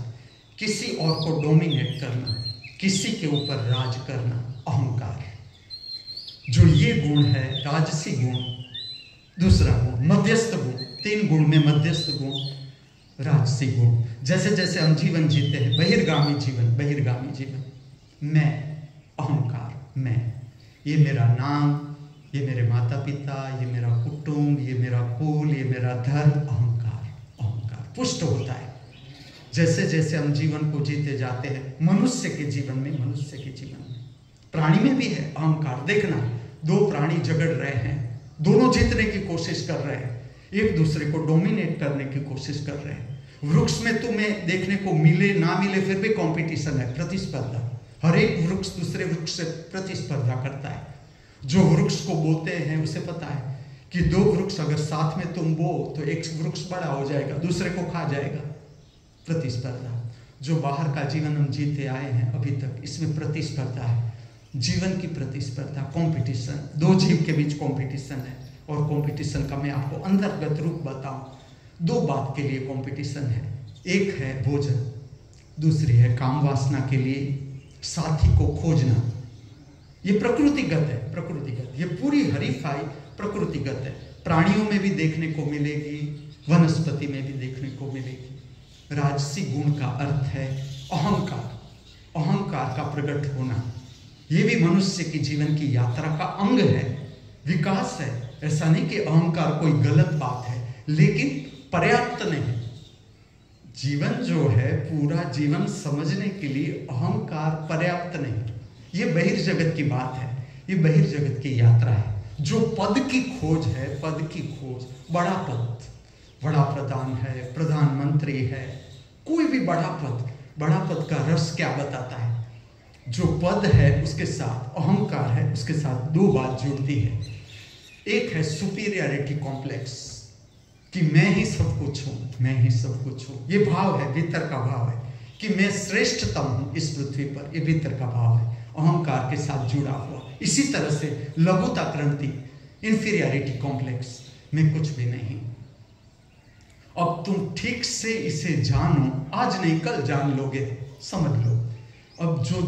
[SPEAKER 1] किसी और को डोमिनेट करना, किसी के ऊपर राज करना, अहंकार। जो ये गुण है राजसी गुण। दूसरा गुण मध्यस्थ गुण, 3 गुण में मध्यस्थ गुण राजसी गुण। जैसे जैसे हम जीवन जीते हैं, बहिर्गामी जीवन, बहिर्गामी जीवन, मैं, अहंकार, मैं, ये मेरा नाम, ये मेरे माता पिता, ये मेरा कुटुंब, ये मेरा कुल, ये मेरा धर्म, अहंकार, अहंकार पुष्ट होता है। जैसे जैसे हम जीवन को जीते जाते हैं, मनुष्य के जीवन में, मनुष्य के जीवन में, प्राणी में भी है अहंकार। देखना, 2 प्राणी झगड़ रहे हैं, दोनों जीतने की कोशिश कर रहे हैं, एक दूसरे को डोमिनेट करने की कोशिश कर रहे हैं। वृक्ष में तुम्हें देखने को मिले ना मिले फिर भी कंपटीशन है, प्रतिस्पर्धा। हर एक वृक्ष दूसरे वृक्ष से प्रतिस्पर्धा करता है। जो वृक्ष को बोते हैं उसे पता है कि 2 वृक्ष अगर साथ में तुम बो तो एक वृक्ष बड़ा हो जाएगा, दूसरे को खा जाएगा। प्रतिस्पर्धा। जो बाहर का जीवन हम जीते आए हैं अभी तक, इसमें प्रतिस्पर्धा है, जीवन की प्रतिस्पर्धा, कंपटीशन। 2 जीव के बीच कंपटीशन है। और कंपटीशन का मैं आपको अंतर्गत रूप बताऊं, 2 बात के लिए कंपटीशन है। एक है भोजन, दूसरी है काम वासना के लिए साथी को खोजना। ये प्रकृतिगत है, प्रकृतिगत। ये पूरी हरीफाई प्रकृतिगत है। प्राणियों में भी देखने को मिलेगी, वनस्पति में भी देखने को मिलेगी। राजसी गुण का अर्थ है अहंकार, अहंकार का प्रकट होना। ये भी मनुष्य की जीवन की यात्रा का अंग है, विकास है। ऐसा नहीं कि अहंकार कोई गलत बात है, लेकिन पर्याप्त नहीं। जीवन जो है, पूरा जीवन समझने के लिए अहंकार पर्याप्त नहीं। ये बहिर्जगत की बात है, ये बहिर्जगत की यात्रा है। जो पद की खोज है, पद की खोज, बड़ा पद, बड़ा प्रधान है, प्रधानमंत्री है, कोई भी बड़ा पद का रस क्या बताता है? जो पद है उसके साथ अहंकार है, उसके साथ 2 बात जुड़ती है। एक है सुपीरियरिटी कॉम्प्लेक्स कि मैं ही सब कुछ हूं, मैं ही सब कुछ हूं। ये भाव है, भीतर का भाव है कि मैं श्रेष्ठतम हूं इस पृथ्वी पर। ये भीतर का भाव है, अहंकार के साथ जुड़ा हुआ। इसी तरह से लघुता क्रांति, इंफीरियरिटी कॉम्प्लेक्स, मैं कुछ भी नहीं। अब तुम ठीक से इसे जानो, आज नहीं कल जान लोगे, समझ लो। अब जो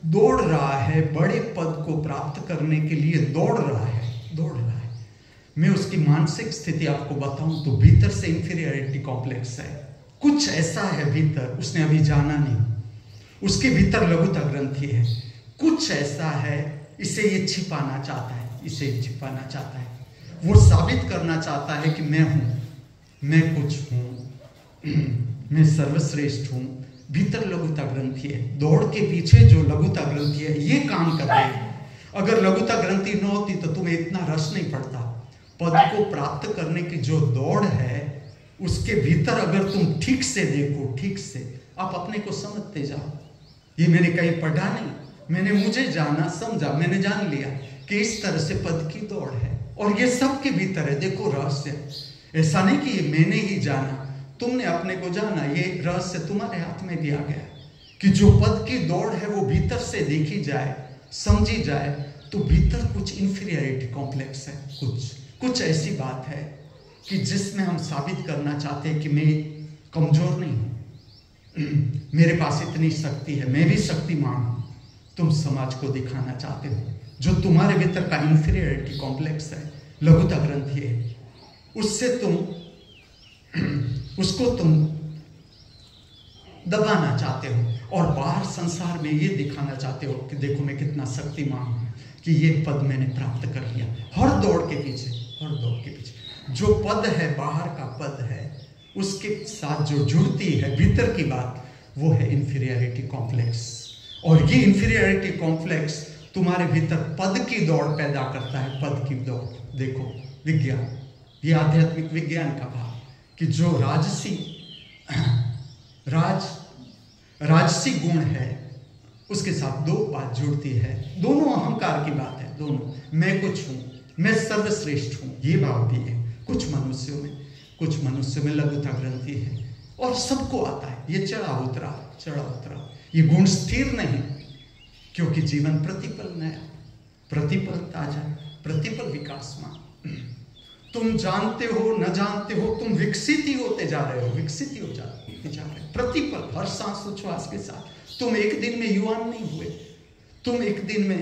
[SPEAKER 1] दौड़ रहा है, बड़े पद को प्राप्त करने के लिए दौड़ रहा है, मैं उसकी मानसिक स्थिति आपको बताऊं तो भीतर से इंफीरियरिटी कॉम्प्लेक्स है। कुछ ऐसा है भीतर, उसने अभी जाना नहीं। उसके भीतर लघुता ग्रंथि है। कुछ ऐसा है, इसे ये छिपाना चाहता है, इसे छिपाना चाहता है। वो साबित करना चाहता है कि मैं हूं, मैं कुछ हूं, मैं सर्वश्रेष्ठ हूं, भीतर लघुता ग्रंथि है, दौड़ के पीछे जो लघुता ग्रंथि है ये काम कर रही है। अगर लघुता ग्रंथि न होती तो तुम्हें इतना रस नहीं पड़ता। पद को प्राप्त करने की जो दौड़ है उसके भीतर अगर तुम ठीक से देखो, ठीक से आप अपने को समझते जाओ। ये मैंने कहीं पढ़ा नहीं, मैंने मुझे जाना, समझा, मैंने जान लिया कि इस तरह से पद की दौड़ है और ये सबके भीतर है। देखो रहस्य, ऐसा नहीं कि ये मैंने ही जाना, तुमने अपने को जाना, ये रहस्य तुम्हारे हाथ में भी आ गया कि जो पद की दौड़ है वो भीतर से देखी जाए, समझी जाए तो भीतर कुछ इंफीरियरिटी कॉम्प्लेक्स है, कुछ ऐसी बात है कि जिसमें हम साबित करना चाहते हैं कि मैं कमजोर नहीं हूं, मेरे पास इतनी शक्ति है, मैं भी शक्तिमान हूं। तुम समाज को दिखाना चाहते हो जो तुम्हारे भीतर का इंफीरियरिटी कॉम्प्लेक्स है, लघुता ग्रंथि है, उसको तुम दबाना चाहते हो और बाहर संसार में ये दिखाना चाहते हो कि देखो मैं कितना शक्तिमान हूं, कि ये पद मैंने प्राप्त कर लिया। हर दौड़ के पीछे जो पद है, बाहर का पद है, उसके साथ जो जुड़ती है भीतर की बात, वो है इंफीरियरिटी कॉम्प्लेक्स। और ये इंफीरियरिटी कॉम्प्लेक्स तुम्हारे भीतर पद की दौड़ पैदा करता है, पद की दौड़। देखो विज्ञान, ये आध्यात्मिक विज्ञान का भाव कि जो राजसी गुण है उसके साथ दो बात जुड़ती है, दोनों अहंकार की बात है, दोनों मैं कुछ हूं, मैं सर्वश्रेष्ठ हूं, ये भाव भी है कुछ मनुष्यों में लघुता ग्रंथि है और सबको आता है। ये चढ़ा उतरा, ये गुण स्थिर नहीं, क्योंकि जीवन प्रतिपल नया, प्रतिपल ताजा, प्रतिपल विकासमान। तुम जानते हो न जानते हो, तुम विकसित ही होते जा रहे हो, प्रतिपल, हर सांस उच्छ्वास के साथ। तुम एक दिन में युवान नहीं हुए, तुम एक दिन में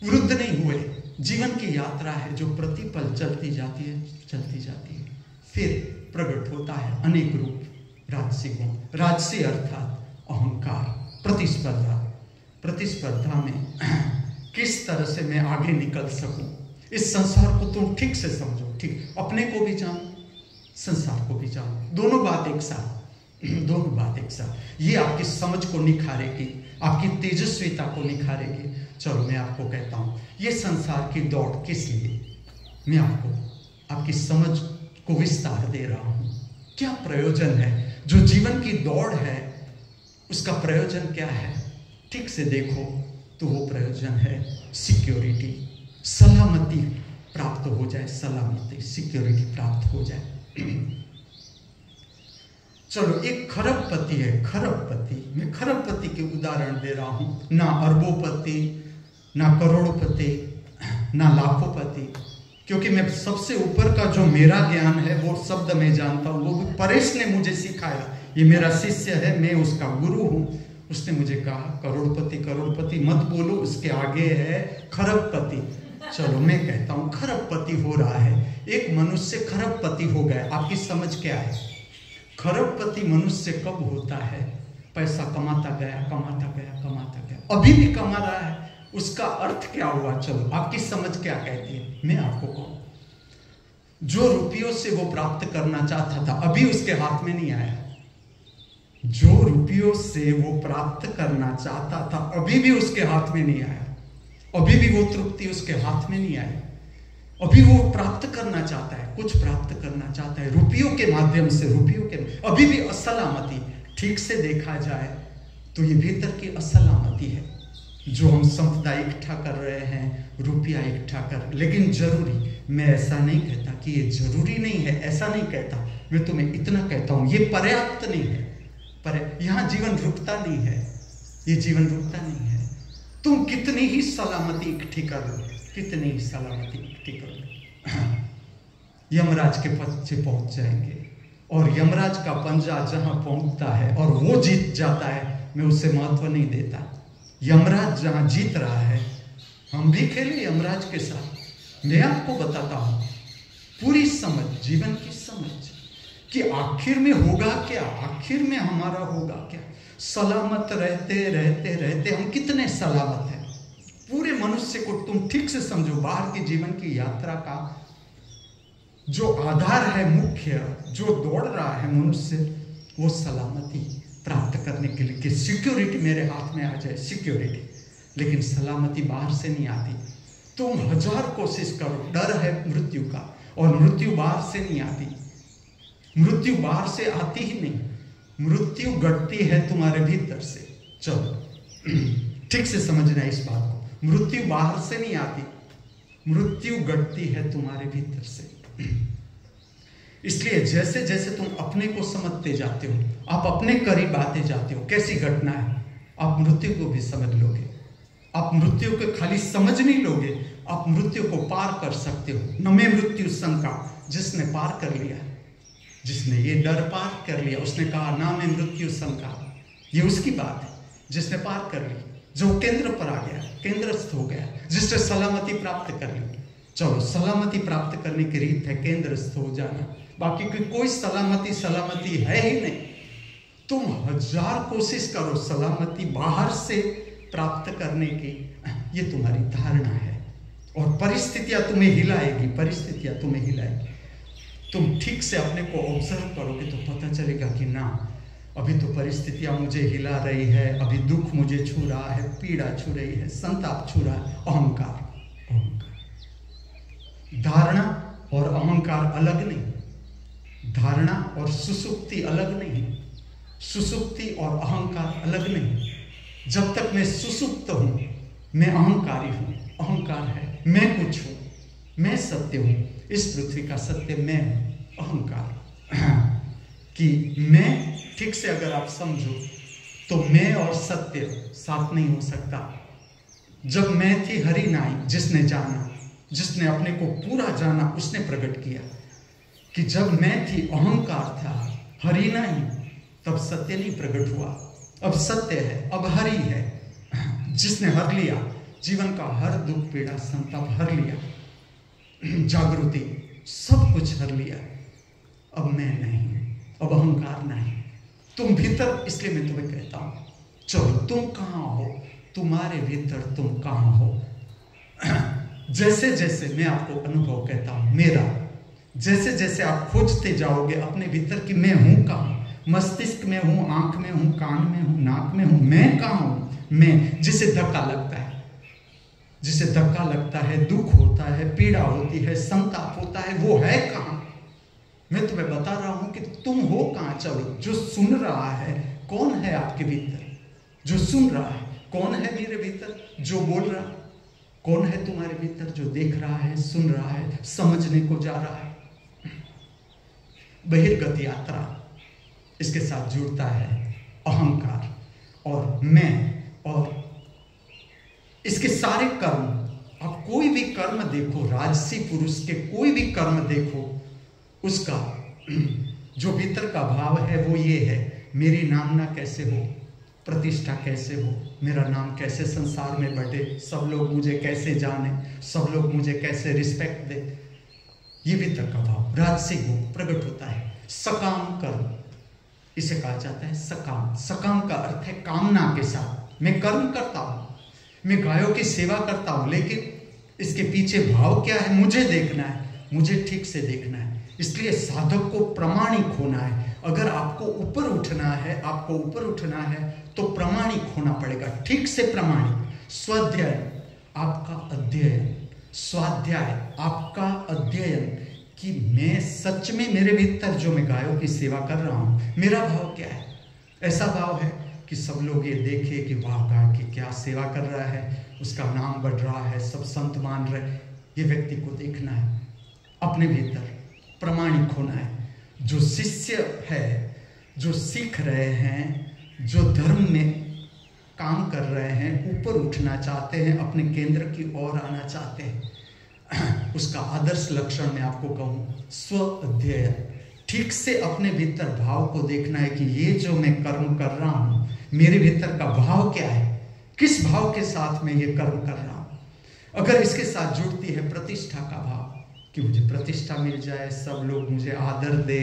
[SPEAKER 1] वृद्ध नहीं हुए। जीवन की यात्रा है जो प्रतिपल चलती जाती है, फिर प्रकट होता है अनेक रूप, राजसी गुण, राजसी अर्थात अहंकार, प्रतिस्पर्धा में किस तरह से मैं आगे निकल सकूं। इस संसार को तुम ठीक से समझो, ठीक, अपने को भी जानो, संसार को भी जानो, दोनों बात एक साथ। ये आपकी समझ को निखारेगी, आपकी तेजस्विता को निखारेगी। चलो मैं आपको कहता हूं ये संसार की दौड़ किस लिए, मैं आपको आपकी समझ को विस्तार दे रहा हूं। क्या प्रयोजन है जो जीवन की दौड़ है, उसका प्रयोजन क्या है? ठीक से देखो तो वो प्रयोजन है सिक्योरिटी, सलामती प्राप्त हो जाए, सलामती, सिक्योरिटी प्राप्त हो जाए। चलो एक खरबपति है, मैं खरबपति के उदाहरण दे रहा हूं, ना अरबोपति, ना करोड़पति, ना लाखोपति, क्योंकि मैं सबसे ऊपर का जो मेरा ज्ञान है वो शब्द मैं जानता हूं, वो परेश ने मुझे सिखाया, ये मेरा शिष्य है, मैं उसका गुरु हूं। उसने मुझे कहा करोड़पति मत बोलो, उसके आगे है खरबपति। चलो मैं कहता हूं खरबपति हो रहा है, एक मनुष्य खरबपति हो गया। आपकी समझ क्या है? खरबपति मनुष्य कब होता है? पैसा कमाता गया, अभी भी कमा रहा है, उसका अर्थ क्या हुआ? चलो आपकी समझ क्या कहती है, मैं आपको कहूं। जो रुपयों से वो प्राप्त करना चाहता था अभी उसके हाथ में नहीं आया, जो रुपयों से वो प्राप्त करना चाहता था अभी भी उसके हाथ में नहीं आया, अभी भी वो तृप्ति उसके हाथ में नहीं आई, अभी वो प्राप्त करना चाहता है, कुछ प्राप्त करना चाहता है रुपयों के माध्यम से, अभी भी असलामती। ठीक से देखा जाए तो ये भीतर की असलामती है जो हम संपदा इकट्ठा कर रहे हैं, रुपया इकट्ठा कर। लेकिन जरूरी, मैं ऐसा नहीं कहता कि ये जरूरी नहीं है, ऐसा नहीं कहता, मैं तुम्हें इतना कहता हूं ये पर्याप्त नहीं है, पर यहां जीवन रुकता नहीं है, ये जीवन रुकता नहीं है। तुम कितनी ही सलामती इकट्ठी कर लो, कितनी ही सलामती इकट्ठी कर लो, यमराज के पद से पहुंच जाएंगे, और यमराज का पंजा जहां पहुंचता है और वो जीत जाता है, मैं उसे महत्व नहीं देता। यमराज जहां जीत रहा है, हम भी खेले यमराज के साथ। मैं आपको बताता हूं पूरी समझ, जीवन की समझ कि आखिर में होगा क्या, आखिर में हमारा होगा क्या। सलामत रहते रहते रहते हम कितने सलामत हैं। पूरे मनुष्य को तुम ठीक से समझो, बाहर की जीवन की यात्रा का जो आधार है, मुख्य जो दौड़ रहा है मनुष्य, वो सलामती प्राप्त करने के लिए कि सिक्योरिटी मेरे हाथ में आ जाए, सिक्योरिटी। लेकिन सलामती बाहर से नहीं आती। तुम 1000 कोशिश करो, डर है मृत्यु का, और मृत्यु बाहर से नहीं आती। मृत्यु बाहर से आती ही नहीं, मृत्यु घटती है तुम्हारे भीतर से। चलो ठीक से समझना इस बात को, मृत्यु बाहर से नहीं आती, मृत्यु घटती है तुम्हारे भीतर से। इसलिए जैसे जैसे तुम अपने को समझते जाते हो, आप अपने करीब आते जाते हो, कैसी घटना है, आप मृत्यु को भी समझ लोगे। आप मृत्यु को खाली समझ नहीं लोगे, आप मृत्यु को पार कर सकते हो। न में मृत्यु शंका, जिसने पार कर लिया, जिसने ये डर पार कर लिया, उसने कहा ना में मृत्यु शंका, ये उसकी बात है। जिसने पार कर ली, जो केंद्र पर आ गया, केंद्रस्थ हो गया, जिसने सलामती प्राप्त कर ली। चलो सलामती प्राप्त करने की रीत है केंद्रस्थ हो जाना, बाकी की कोई सलामती है ही नहीं। तुम 1000 कोशिश करो सलामती बाहर से प्राप्त करने की, ये तुम्हारी धारणा है। और परिस्थितियां तुम्हें हिलाएगी, परिस्थितियां तुम्हें हिलाएगी। तुम ठीक से अपने को ऑब्जर्व करोगे तो पता चलेगा कि ना, अभी तो परिस्थितियां मुझे हिला रही है, अभी दुख मुझे छू रहा है, पीड़ा छू रही है, संताप छू रहा है। अहंकार, धारणा और अहंकार अलग नहीं, धारणा और सुसुप्ति अलग नहीं, सुसुप्ति और अहंकार अलग नहीं। जब तक मैं सुसुप्त हूं, मैं अहंकारी हूं, अहंकार है, मैं कुछ हूं, मैं सत्य हूं, इस पृथ्वी का सत्य मैं हूं। अहंकार कि मैं, ठीक से अगर आप समझो तो मैं और सत्य साथ नहीं हो सकता। जब मैं थी हरि नाई, जिसने जाना, जिसने अपने को पूरा जाना, उसने प्रकट किया कि जब मैं थी अहंकार था, हरि नहीं, तब सत्य नहीं प्रकट हुआ। अब सत्य है, अब हरि है, जिसने हर लिया जीवन का हर दुख पीड़ा संताप, हर लिया जागृति, सब कुछ हर लिया। अब मैं नहीं, अब अहंकार नहीं, तुम भीतर। इसलिए मैं तुम्हें कहता हूं, चलो तुम कहां हो, तुम्हारे भीतर तुम कहां हो। जैसे जैसे मैं आपको अनुभव कहता हूं मेरा, जैसे जैसे आप खोजते जाओगे अपने भीतर कि मैं हूं कहां, मस्तिष्क में हूं, आंख में हूं, कान में हूं, नाक में हूं, मैं कहां हूं। मैं, जिसे धक्का लगता है, जिसे धक्का लगता है, दुख होता है, पीड़ा होती है, संताप होता है, वो है कहां। मैं तुम्हें बता रहा हूं कि तुम हो कहां। चलो, जो सुन रहा है, कौन है आपके भीतर जो सुन रहा है, कौन है मेरे भीतर जो बोल रहा है, कौन है तुम्हारे भीतर जो देख रहा है, सुन रहा है, समझने को जा रहा है। बहिर्गत यात्रा, इसके साथ जुड़ता है अहंकार और मैं, और इसके सारे कर्म। आप कोई भी कर्म देखो, राजसी पुरुष के कोई भी कर्म देखो, उसका जो भीतर का भाव है वो ये है, मेरी नामना कैसे हो, प्रतिष्ठा कैसे हो, मेरा नाम कैसे संसार में बटे, सब लोग मुझे कैसे जाने, सब लोग मुझे कैसे रिस्पेक्ट दे। ये भीतर का भाव राजसिक गुण प्रकट होता है। सकाम कर्म, इसे कहा जाता है सकाम। सकाम का अर्थ है कामना के साथ। मैं कर्म करता हूं, मैं गायों की सेवा करता हूं, लेकिन इसके पीछे भाव क्या है मुझे देखना है, मुझे ठीक से देखना है। इसलिए साधक को प्रामाणिक होना है। अगर आपको ऊपर उठना है, आपको ऊपर उठना है तो प्रामाणिक होना पड़ेगा, ठीक से प्रामाणिक। स्वाध्याय आपका अध्ययन, स्वाध्याय आपका अध्ययन कि मैं सच में मेरे भीतर जो मैं गायों की सेवा कर रहा हूं, मेरा भाव क्या है। ऐसा भाव है कि सब लोग ये देखे कि वाह गाय की क्या सेवा कर रहा है, उसका नाम बढ़ रहा है, सब संत मान रहे। ये व्यक्ति को देखना है, अपने भीतर प्रामाणिक होना है। जो शिष्य है, जो सीख रहे हैं, जो धर्म में काम कर रहे हैं, ऊपर उठना चाहते हैं, अपने केंद्र की ओर आना चाहते हैं, उसका आदर्श लक्षण मैं आपको कहूँ स्व अध्ययन। ठीक से अपने भीतर भाव को देखना है कि ये जो मैं कर्म कर रहा हूँ, मेरे भीतर का भाव क्या है, किस भाव के साथ मैं ये कर्म कर रहा हूँ। अगर इसके साथ जुड़ती है प्रतिष्ठा का भाव कि मुझे प्रतिष्ठा मिल जाए, सब लोग मुझे आदर दे,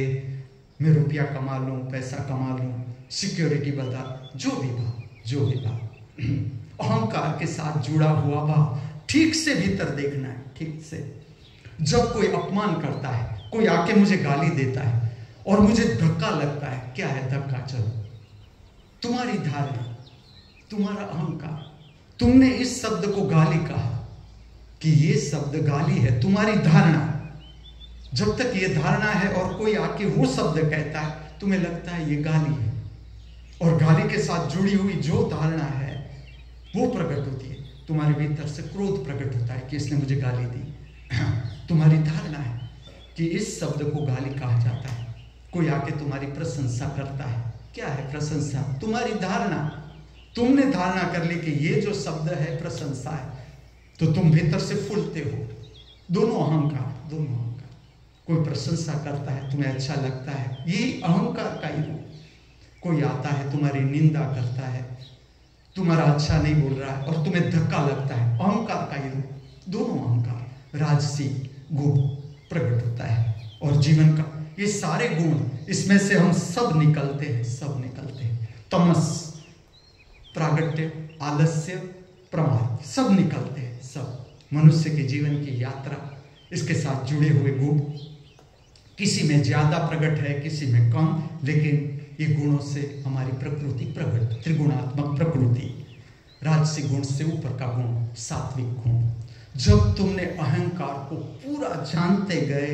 [SPEAKER 1] मैं रुपया कमा लूँ, पैसा कमा लूँ, सिक्योरिटी बता, जो भी भाव अहंकार के साथ जुड़ा हुआ भाव ठीक से भीतर देखना है। ठीक से जब कोई अपमान करता है, कोई आके मुझे गाली देता है और मुझे धक्का लगता है। क्या है धक्का? चलो, तुम्हारी धारणा, तुम्हारा अहंकार। तुमने इस शब्द को गाली कहा कि ये शब्द गाली है, तुम्हारी धारणा। जब तक ये धारणा है और कोई आके वो शब्द कहता है, तुम्हें लगता है ये गाली है, और गाली के साथ जुड़ी हुई जो धारणा है वो प्रकट होती है। तुम्हारे भीतर से क्रोध प्रकट होता है कि इसने मुझे गाली दी। तुम्हारी धारणा है कि इस शब्द को गाली कहा जाता है। कोई आके तुम्हारी प्रशंसा करता है। क्या है प्रशंसा? तुम्हारी धारणा। तुमने धारणा कर ली कि ये जो शब्द है प्रशंसा है, तो तुम भीतर से फूलते हो। दोनों अहंकार। कोई प्रशंसा करता है, तुम्हें अच्छा लगता है, यही अहंकार का ही रूप। कोई आता है तुम्हारी निंदा करता है, तुम्हारा अच्छा नहीं बोल रहा है और तुम्हें धक्का लगता है, अहंकार का ही रूप। दोनों अहंकार, राजसिक गुण प्रकट होता है। और जीवन का ये सारे गुण, इसमें से हम सब निकलते हैं। तमस, प्रागट्य, आलस्य, प्रमाद, सब निकलते हैं। सब मनुष्य के जीवन की यात्रा, इसके साथ जुड़े हुए गुण, किसी में ज्यादा प्रकट है, किसी में कम, लेकिन ये गुणों से हमारी प्रकृति प्रकट, त्रिगुणात्मक प्रकृति। राजसिक गुण से ऊपर का गुण सात्विक गुण। जब तुमने अहंकार को पूरा जानते गए,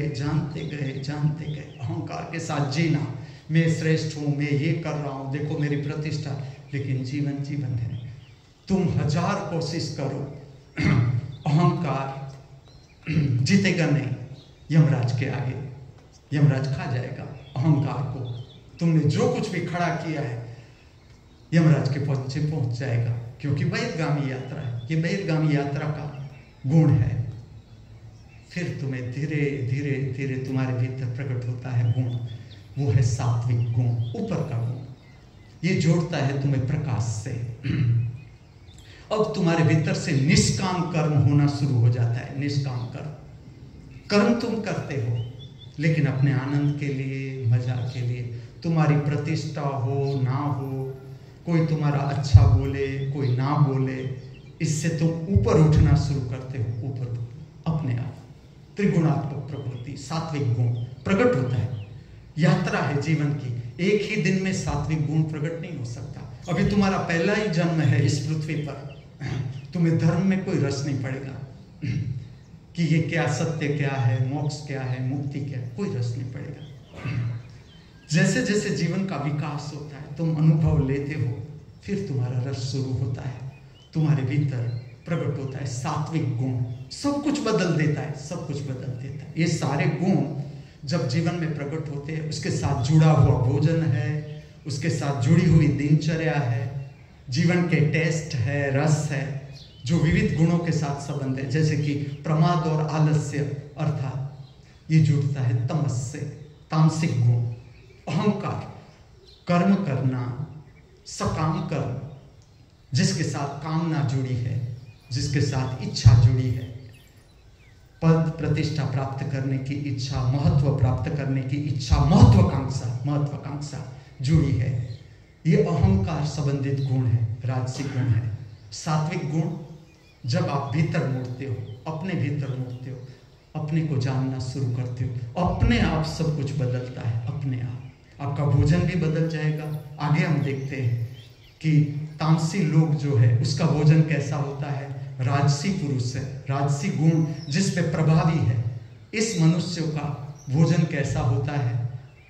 [SPEAKER 1] अहंकार के साथ जीना, मैं श्रेष्ठ हूं, मैं ये कर रहा हूं, देखो मेरी प्रतिष्ठा, लेकिन जीवन है। तुम 1000 कोशिश करो, अहंकार जीतेगा नहीं। यमराज के आगे यमराज खा जाएगा अहंकार को। तुमने जो कुछ भी खड़ा किया है, यमराज के पहुंच जाएगा, क्योंकि बहिर्गामी यात्रा है। ये बहिर्गामी यात्रा का गुण है। फिर तुम्हें धीरे धीरे तुम्हारे भीतर प्रकट होता है गुण, वो है सात्विक गुण, ऊपर का गुण। ये जोड़ता है तुम्हें प्रकाश से। अब तुम्हारे भीतर से निष्काम कर्म होना शुरू हो जाता है। निष्काम कर्म तुम करते हो, लेकिन अपने आनंद के लिए, मजा के लिए। तुम्हारी प्रतिष्ठा हो ना हो, कोई तुम्हारा अच्छा बोले, कोई ना बोले, इससे तुम ऊपर उठना शुरू करते हो, ऊपर अपने आप। त्रिगुणात्मक प्रकृति, सात्विक गुण प्रकट होता है। यात्रा है जीवन की। एक ही दिन में सात्विक गुण प्रकट नहीं हो सकता। अभी तुम्हारा पहला ही जन्म है इस पृथ्वी पर। तुम्हें धर्म में कोई रस नहीं पड़ेगा कि ये क्या सत्य, क्या है मोक्ष, क्या है मुक्ति, क्या है, कोई रस नहीं पड़ेगा। जैसे जैसे जीवन का विकास होता है, तुम अनुभव लेते हो, फिर तुम्हारा रस शुरू होता है, तुम्हारे भीतर प्रकट होता है सात्विक गुण। सब कुछ बदल देता है। ये सारे गुण जब जीवन में प्रकट होते हैं, उसके साथ जुड़ा हुआ भोजन है, उसके साथ जुड़ी हुई दिनचर्या है, जीवन के टेस्ट है, रस है, जो विविध गुणों के साथ संबंध है, जैसे कि प्रमाद और आलस्य, अर्थात ये जुड़ता है तमस से, तामसिक गुण। अहंकार, कर्म करना, सकाम कर्म, जिसके साथ कामना जुड़ी है, जिसके साथ इच्छा जुड़ी है, पद प्रतिष्ठा प्राप्त करने की इच्छा, महत्व प्राप्त करने की इच्छा, महत्वाकांक्षा जुड़ी है। ये अहंकार संबंधित गुण है, राजसिक गुण है। सात्विक गुण, जब आप भीतर मुड़ते हो, अपने भीतर मुड़ते हो, अपने को जानना शुरू करते हो, अपने आप सब कुछ बदलता है। अपने आप आपका भोजन भी बदल जाएगा। आगे हम देखते हैं कि तामसी लोग जो है, उसका भोजन कैसा होता है, राजसी पुरुष है, राजसी गुण जिस पे प्रभावी है, इस मनुष्य का भोजन कैसा होता है।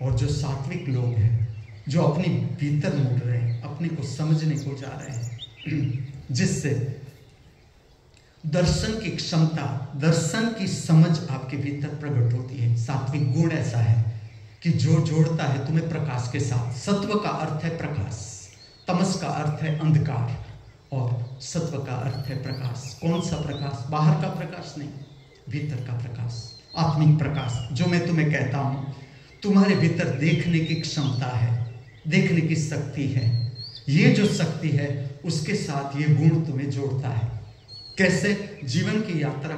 [SPEAKER 1] और जो सात्विक लोग हैं, जो अपने भीतर मुड़ रहे हैं, अपने को समझने को जा रहे हैं, जिससे दर्शन की क्षमता, दर्शन की समझ आपके भीतर प्रकट होती है। सात्विक गुण ऐसा है कि जो जोड़ता है तुम्हें प्रकाश के साथ। सत्व का अर्थ है प्रकाश, तमस का अर्थ है अंधकार, और सत्व का अर्थ है प्रकाश। कौन सा प्रकाश? बाहर का प्रकाश नहीं, भीतर का प्रकाश, आत्मिक प्रकाश। जो मैं तुम्हें कहता हूं, तुम्हारे भीतर देखने की क्षमता है, देखने की शक्ति है। ये जो शक्ति है, उसके साथ ये गुण तुम्हें जोड़ता है। कैसे? जीवन की यात्रा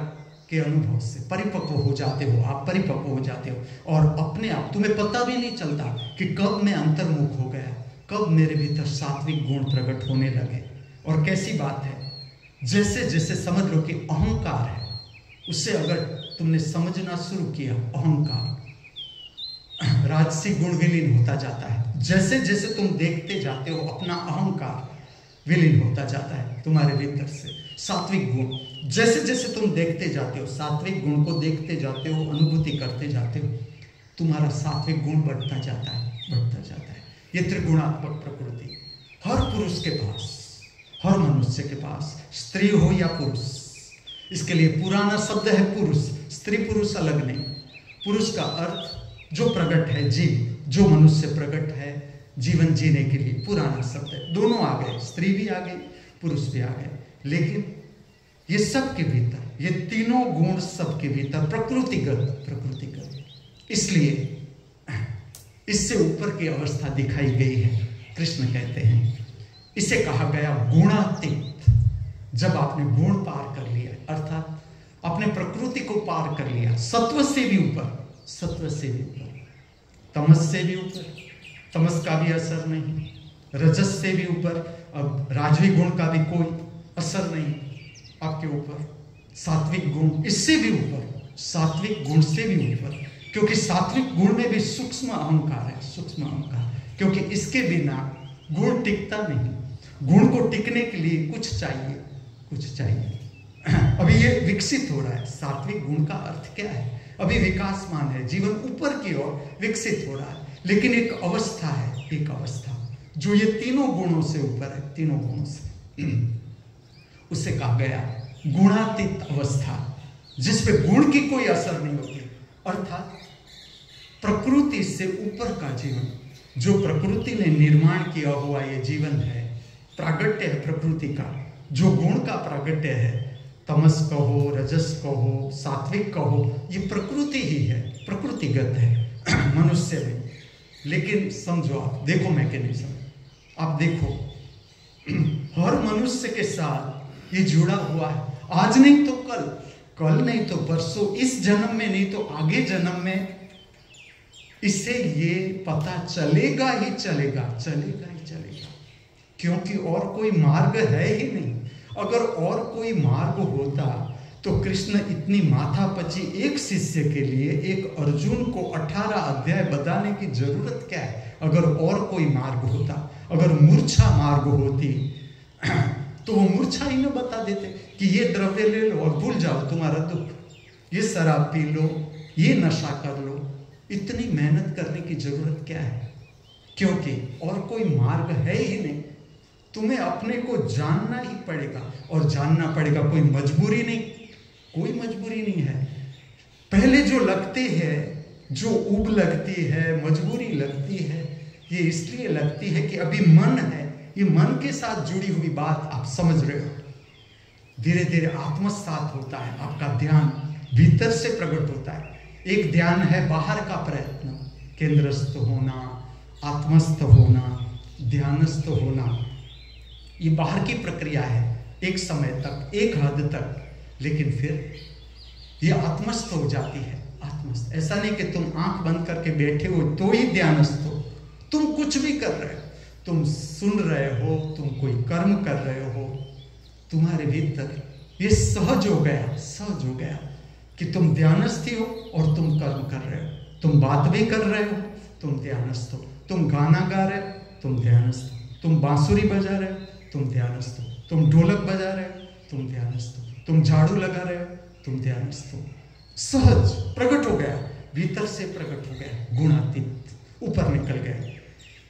[SPEAKER 1] के अनुभव से परिपक्व हो जाते हो, आप परिपक्व हो जाते हो, और अपने आप तुम्हें पता भी नहीं चलता कि कब मैं अंतर्मुख हो गया, कब मेरे भीतर सात्विक गुण प्रकट होने लगे। और कैसी बात है, जैसे जैसे समझ लो कि अहंकार है, उससे अगर तुमने समझना शुरू किया, अहंकार राजसिक गुण विलीन होता जाता है। जैसे जैसे तुम देखते जाते हो अपना अहंकार विलीन होता जाता है तुम्हारे भीतर से। सात्विक गुण जैसे जैसे तुम देखते जाते हो, सात्विक गुण को देखते जाते हो, अनुभूति करते जाते हो, तुम्हारा सात्विक गुण बढ़ता जाता है, बढ़ता जाता है। ये त्रिगुणात्मक प्रकृति हर पुरुष के पास, हर मनुष्य के पास, स्त्री हो या पुरुष। इसके लिए पुराना शब्द है पुरुष, स्त्री पुरुष अलग नहीं। पुरुष का अर्थ जो प्रकट है, जीव, जो मनुष्य प्रकट है जीवन जीने के लिए, पुराना शब्द है। दोनों आ गए, स्त्री भी आ गई, पुरुष भी आ गए। लेकिन ये सब के भीतर, ये तीनों गुण सब के भीतर प्रकृतिगत, इसलिए इससे ऊपर की अवस्था दिखाई गई है। कृष्ण कहते हैं इसे कहा गया गुणातीत। जब आपने गुण पार कर लिया, अर्थात अपने प्रकृति को पार कर लिया, सत्व से भी ऊपर, सत्व से भी ऊपर, तमस से भी ऊपर, तमस का भी असर नहीं, रजस से भी ऊपर, अब राजवी गुण का भी कोई असर नहीं आपके ऊपर, सात्विक गुण इससे भी ऊपर, सात्विक गुण से भी ऊपर, क्योंकि सात्विक गुण में भी सूक्ष्म अहंकार है, सूक्ष्म अहंकार, क्योंकि इसके बिना गुण टिकता नहीं। गुण को टिकने के लिए कुछ चाहिए, कुछ चाहिए। अभी ये विकसित हो रहा है। सात्विक गुण का अर्थ क्या है? अभी विकासमान है, जीवन ऊपर की ओर विकसित हो रहा है। लेकिन एक अवस्था है, एक अवस्था जो ये तीनों गुणों से ऊपर है, तीनों गुणों से, उसे कहा गया गुणातीत अवस्था, जिसपे गुण की कोई असर नहीं होती, अर्थात प्रकृति से ऊपर का जीवन, जो प्रकृति ने निर्माण किया हुआ ये जीवन है, प्रागट्य है प्रकृति का, जो गुण का प्रागट्य है, तमस कहो, रजस कहो, सात्विक कहो, ये प्रकृति ही है, प्रकृतिगत है मनुष्य में। लेकिन समझो, आप देखो मैकेनिज्म, आप देखो हर मनुष्य के साथ ये जुड़ा हुआ है। आज नहीं तो कल, कल नहीं तो परसों, इस जन्म में नहीं तो आगे जन्म में इसे ये पता चलेगा ही चलेगा, चलेगा ही चलेगा, क्योंकि और कोई मार्ग है ही नहीं। अगर और कोई मार्ग होता तो कृष्ण इतनी माथापच्ची एक शिष्य के लिए, एक अर्जुन को 18 अध्याय बताने की जरूरत क्या है? अगर और कोई मार्ग होता, अगर मूर्छा मार्ग होती तो वो मूर्छा ही न बता देते कि ये द्रव्य ले लो और भूल जाओ तुम्हारा दुख, ये शराब पी लो, ये नशा कर लो। इतनी मेहनत करने की जरूरत क्या है? क्योंकि और कोई मार्ग है ही नहीं। तुम्हें अपने को जानना ही पड़ेगा, और जानना पड़ेगा, कोई मजबूरी नहीं, कोई मजबूरी नहीं है। पहले जो लगते हैं, जो ऊब लगती है, मजबूरी लगती है, ये इसलिए लगती है कि अभी मन है, ये मन के साथ जुड़ी हुई बात आप समझ रहे हो। धीरे धीरे आत्मसात होता है, आपका ध्यान भीतर से प्रकट होता है। एक ध्यान है बाहर का प्रयत्न, केंद्रस्थ होना, आत्मस्थ होना, ध्यानस्थ होना, ये बाहर की प्रक्रिया है एक समय तक, एक हद तक, लेकिन फिर ये आत्मस्थ हो जाती है। आत्मस्थ ऐसा नहीं कि तुम आंख बंद करके बैठे हो तो ही ध्यानस्थ हो, तुम कुछ भी कर रहे हो, तुम सुन रहे हो, तुम कोई कर्म कर रहे हो, तुम्हारे भीतर ये सहज हो गया, सहज हो गया कि तुम ध्यानस्थ हो और तुम कर्म कर रहे हो। तुम बात भी कर रहे हो, तुम ध्यानस्थ हो, तुम गाना गा रहे हो, तुम ध्यानस्थ हो, तुम बांसुरी बजा रहे हो, तुम ध्यानस्थ हो, तुम ढोलक बजा रहे हो, तुम ध्यानस्थ हो, तुम झाड़ू लगा रहे हो, तुम ध्यानस्थ हो। सहज प्रकट हो गया, भीतर से प्रकट हो गया, गुणातीत, ऊपर निकल गया।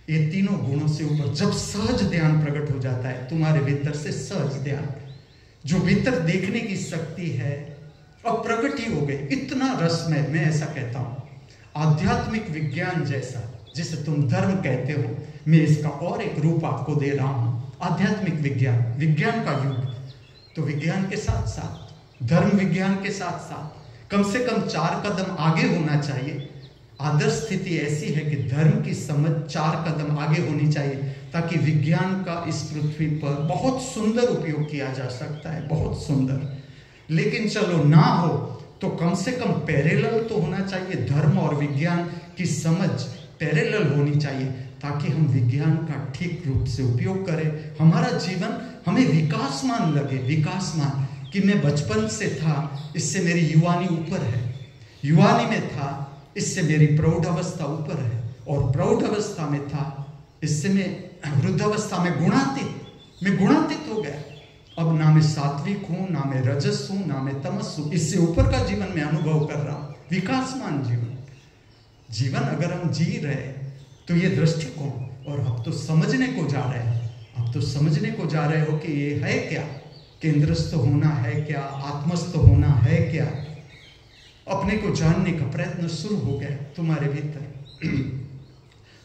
[SPEAKER 1] ये तीनों गुणों से ऊपर जब सहज ध्यान प्रकट हो जाता है तुम्हारे भीतर से, सहज ध्यान, जो भीतर देखने की शक्ति है अब प्रकट ही हो गई। इतना रसमय, मैं ऐसा कहता हूं, आध्यात्मिक विज्ञान जैसा, जिसे तुम धर्म कहते हो, मैं इसका और एक रूप आपको दे रहा हूं, आध्यात्मिक विज्ञान, विज्ञान का युग। तो विज्ञान के साथ साथ, धर्म विज्ञान के साथ साथ कम से कम 4 कदम आगे होना चाहिए। आदर्श स्थिति ऐसी है कि धर्म की समझ 4 कदम आगे होनी चाहिए, ताकि विज्ञान का इस पृथ्वी पर बहुत सुंदर उपयोग किया जा सकता है, बहुत सुंदर। लेकिन चलो ना हो तो कम से कम पैरेलल तो होना चाहिए, धर्म और विज्ञान की समझ पैरेलल होनी चाहिए, ताकि हम विज्ञान का ठीक रूप से उपयोग करें। हमारा जीवन हमें विकासमान लगे, विकासमान, कि मैं बचपन से था, इससे मेरी युवानी ऊपर है, युवानी में था, इससे मेरी प्रौढ़ अवस्था ऊपर है, और प्रौढ़ अवस्था में था, इससे मैं वृद्धावस्था में गुणातीत हो गया। अब ना मैं सात्विक हूं, ना मैं रजस हूं, ना मैं तमस हूं, इससे ऊपर का जीवन मैं अनुभव कर रहा हूं, विकासमान जीवन अगर हम जी रहे तो ये दृष्टिकोण, और अब तो समझने को जा रहे हैं, अब तो समझने को जा रहे हो कि ये है क्या, केंद्रस्थ होना है क्या, आत्मस्थ होना है क्या, अपने को जानने का प्रयत्न शुरू हो गया तुम्हारे भीतर।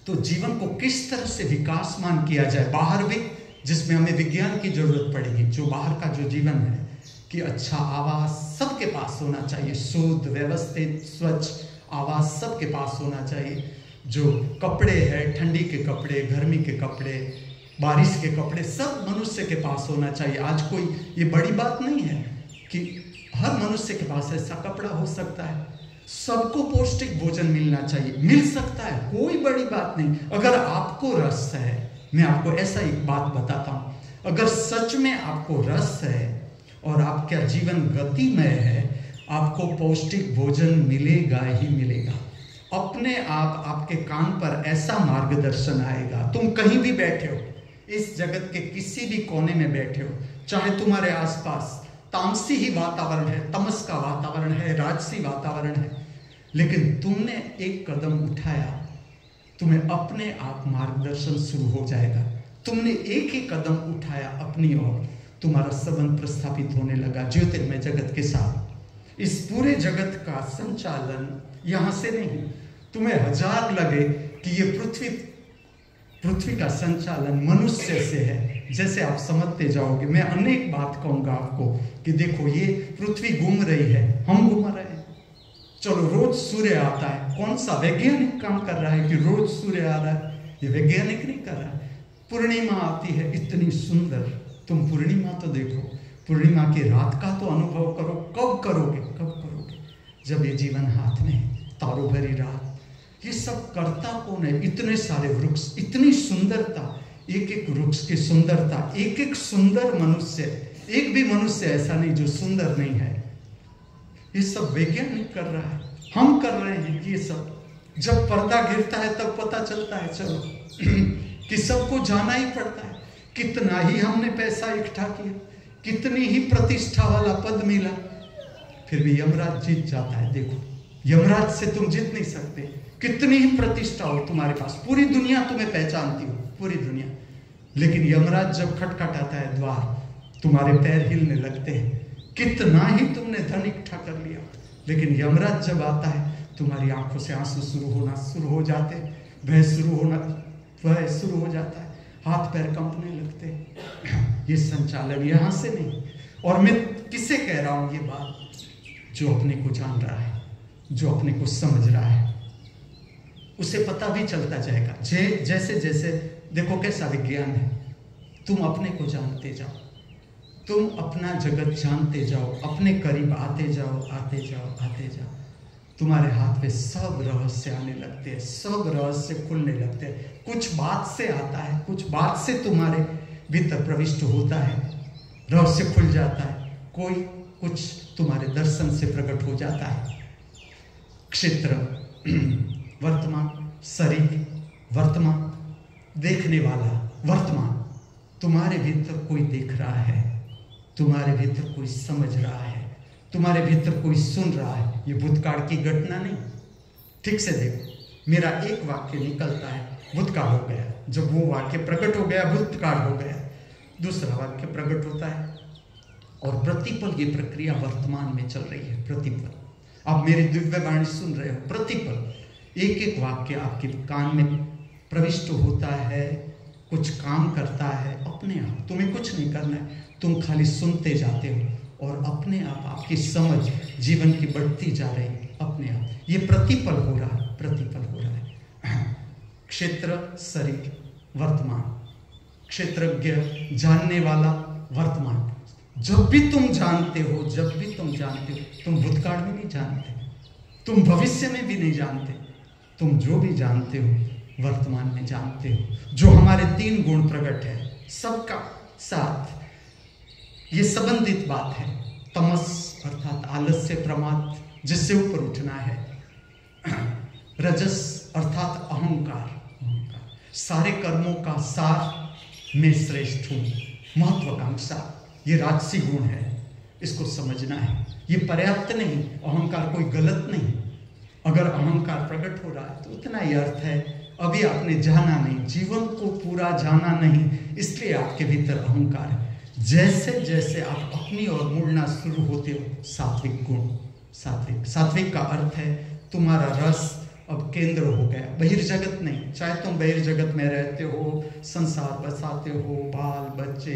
[SPEAKER 1] तो जीवन को किस तरह से विकासमान किया जाए, बाहर भी, जिसमें हमें विज्ञान की जरूरत पड़ेगी, जो बाहर का जो जीवन है कि अच्छा आवास सबके पास होना चाहिए, शुद्ध व्यवस्थित स्वच्छ आवास सबके पास होना चाहिए, जो कपड़े हैं, ठंडी के कपड़े, गर्मी के कपड़े, बारिश के कपड़े, सब मनुष्य के पास होना चाहिए। आज कोई ये बड़ी बात नहीं है कि हर मनुष्य के पास ऐसा कपड़ा हो सकता है, सबको पौष्टिक भोजन मिलना चाहिए, मिल सकता है, कोई बड़ी बात नहीं। अगर आपको रस है, मैं आपको ऐसा एक बात बताता हूं, अगर सच में आपको रस है और आपका जीवन गतिमय है, आपको पौष्टिक भोजन मिलेगा ही मिलेगा। अपने आप आपके कान पर ऐसा मार्गदर्शन आएगा। तुम कहीं भी बैठे हो, इस जगत के किसी भी कोने में बैठे हो, चाहे तुम्हारे आसपास तामसी ही वातावरण है, तमस का वातावरण है, राजसी वातावरण है, लेकिन तुमने एक कदम उठाया, तुम्हें अपने आप मार्गदर्शन शुरू हो जाएगा। तुमने एक ही कदम उठाया अपनी ओर, तुम्हारा संबंध प्रस्थापित होने लगा ज्योतिर्मय जगत के साथ। इस पूरे जगत का संचालन यहां से नहीं, तुम्हें हजार लगे कि ये पृथ्वी का संचालन मनुष्य से है, जैसे आप समझते जाओगे। मैं अनेक बात कहूंगा आपको कि देखो ये पृथ्वी घूम रही है, हम घूम रहे हैं। चलो रोज सूर्य आता है, कौन सा वैज्ञानिक काम कर रहा है कि रोज सूर्य आ रहा है? ये वैज्ञानिक नहीं कर रहा है। पूर्णिमा आती है, इतनी सुंदर, तुम पूर्णिमा तो देखो, पूर्णिमा की रात का तो अनुभव करो। कब करोगे? जब ये जीवन हाथ में, तारों भरी रात। ये सब करता कौन है? इतने सारे वृक्ष, इतनी सुंदरता, एक एक वृक्ष की सुंदरता, एक एक सुंदर मनुष्य, एक भी मनुष्य ऐसा नहीं जो सुंदर नहीं है। ये सब वैज्ञानिक कर रहा है, हम कर रहे हैं ये सब। जब पर्दा गिरता है तब पता चलता है चलो कि सबको जाना ही पड़ता है। कितना ही हमने पैसा इकट्ठा किया, कितनी ही प्रतिष्ठा वाला पद मिला, फिर भी यमराज जीत जाता है। देखो, यमराज से तुम जीत नहीं सकते। कितनी ही प्रतिष्ठा हो तुम्हारे पास, पूरी दुनिया तुम्हें पहचानती हो, पूरी दुनिया, लेकिन यमराज जब खटखटाता है द्वार, तुम्हारे पैर हिलने लगते हैं। कितना ही तुमने धन इकट्ठा कर लिया, लेकिन यमराज जब आता है, तुम्हारी आंखों से आंसू शुरू हो जाते, भय शुरू हो जाता है, हाथ पैर कंपने लगते हैं। ये संचालन यहां से नहीं। और मैं किसे कह रहा हूं ये बात? जो अपने को जान रहा है, जो अपने को समझ रहा है, उसे पता भी चलता जाएगा। जैसे जैसे देखो कैसा विज्ञान है, तुम अपने को जानते जाओ, तुम अपना जगत जानते जाओ, अपने करीब आते जाओ, तुम्हारे हाथ में सब रहस्य आने लगते हैं, सब रहस्य खुलने लगते हैं। कुछ बात से आता है, कुछ बात से तुम्हारे भीतर प्रविष्ट होता है, रहस्य खुल जाता है, कोई कुछ तुम्हारे दर्शन से प्रकट हो जाता है। क्षेत्र, वर्तमान, शरीर, वर्तमान, देखने वाला, वर्तमान, तुम्हारे भीतर कोई देख रहा है, तुम्हारे भीतर कोई समझ रहा है, तुम्हारे भीतर कोई सुन रहा है। ये भूतकाल की घटना नहीं। ठीक से देखो, मेरा एक वाक्य निकलता है, भूतकाल हो गया। जब वो वाक्य प्रकट हो गया, भूतकाल हो गया। दूसरा वाक्य प्रकट होता है और प्रतिपल ये प्रक्रिया वर्तमान में चल रही है। प्रतिपल आप मेरी दिव्य वाणी सुन रहे हो, प्रतिपल एक एक वाक्य आपके कान में प्रविष्ट होता है, कुछ काम करता है अपने आप। तुम्हें कुछ नहीं करना है, तुम खाली सुनते जाते हो और अपने आप आपकी समझ जीवन की बढ़ती जा रही है अपने आप। ये प्रतिपल हो रहा है, प्रतिपल हो रहा है। क्षेत्र, शरीर, वर्तमान, क्षेत्रज्ञ, जानने वाला, वर्तमान। जब भी तुम जानते हो, तुम भूतकाल में नहीं जानते, तुम भविष्य में भी नहीं जानते, तुम जो भी जानते हो वर्तमान में जानते हो। जो हमारे 3 गुण प्रकट है, सबका साथ ये संबंधित बात है। तमस अर्थात आलस्य, प्रमाद, जिससे ऊपर उठना है। रजस अर्थात अहंकार। सारे कर्मों का सार मैं श्रेष्ठ हूँ, महत्वाकांक्षा, ये राजसी गुण है, इसको समझना है। ये पर्याप्त नहीं, अहंकार कोई गलत नहीं। अगर अहंकार प्रकट हो रहा है तो इतना ही अर्थ है अभी आपने जाना नहीं, जीवन को पूरा जाना नहीं, इसलिए आपके भीतर अहंकार है। जैसे जैसे आप अपनी ओर मुड़ना शुरू होते हो, सात्विक गुण, सात्विक का अर्थ है तुम्हारा रस अब केंद्र हो गया, बहिर्जगत नहीं। चाहे तुम बहिर्जगत में रहते हो, संसार बसाते हो, बाल बच्चे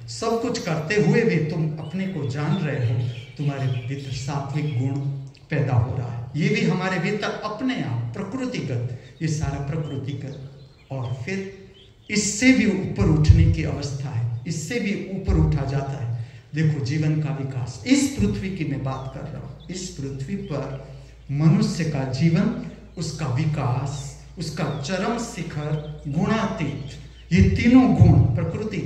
[SPEAKER 1] सब कुछ करते हुए भी तुम अपने को जान रहे हो, तुम्हारे भीतर सात्विक गुण पैदा हो रहा है। ये भी हमारे भीतर अपने आप प्रकृतिगत, ये सारा प्रकृतिगत। और फिर इससे भी ऊपर उठने की अवस्था है, इससे भी ऊपर उठा जाता है। देखो जीवन का विकास, इस पृथ्वी की मैं बात कर रहा हूँ, इस पृथ्वी पर मनुष्य का जीवन, उसका विकास, उसका चरम शिखर गुणातीत, ये तीनों गुण प्रकृति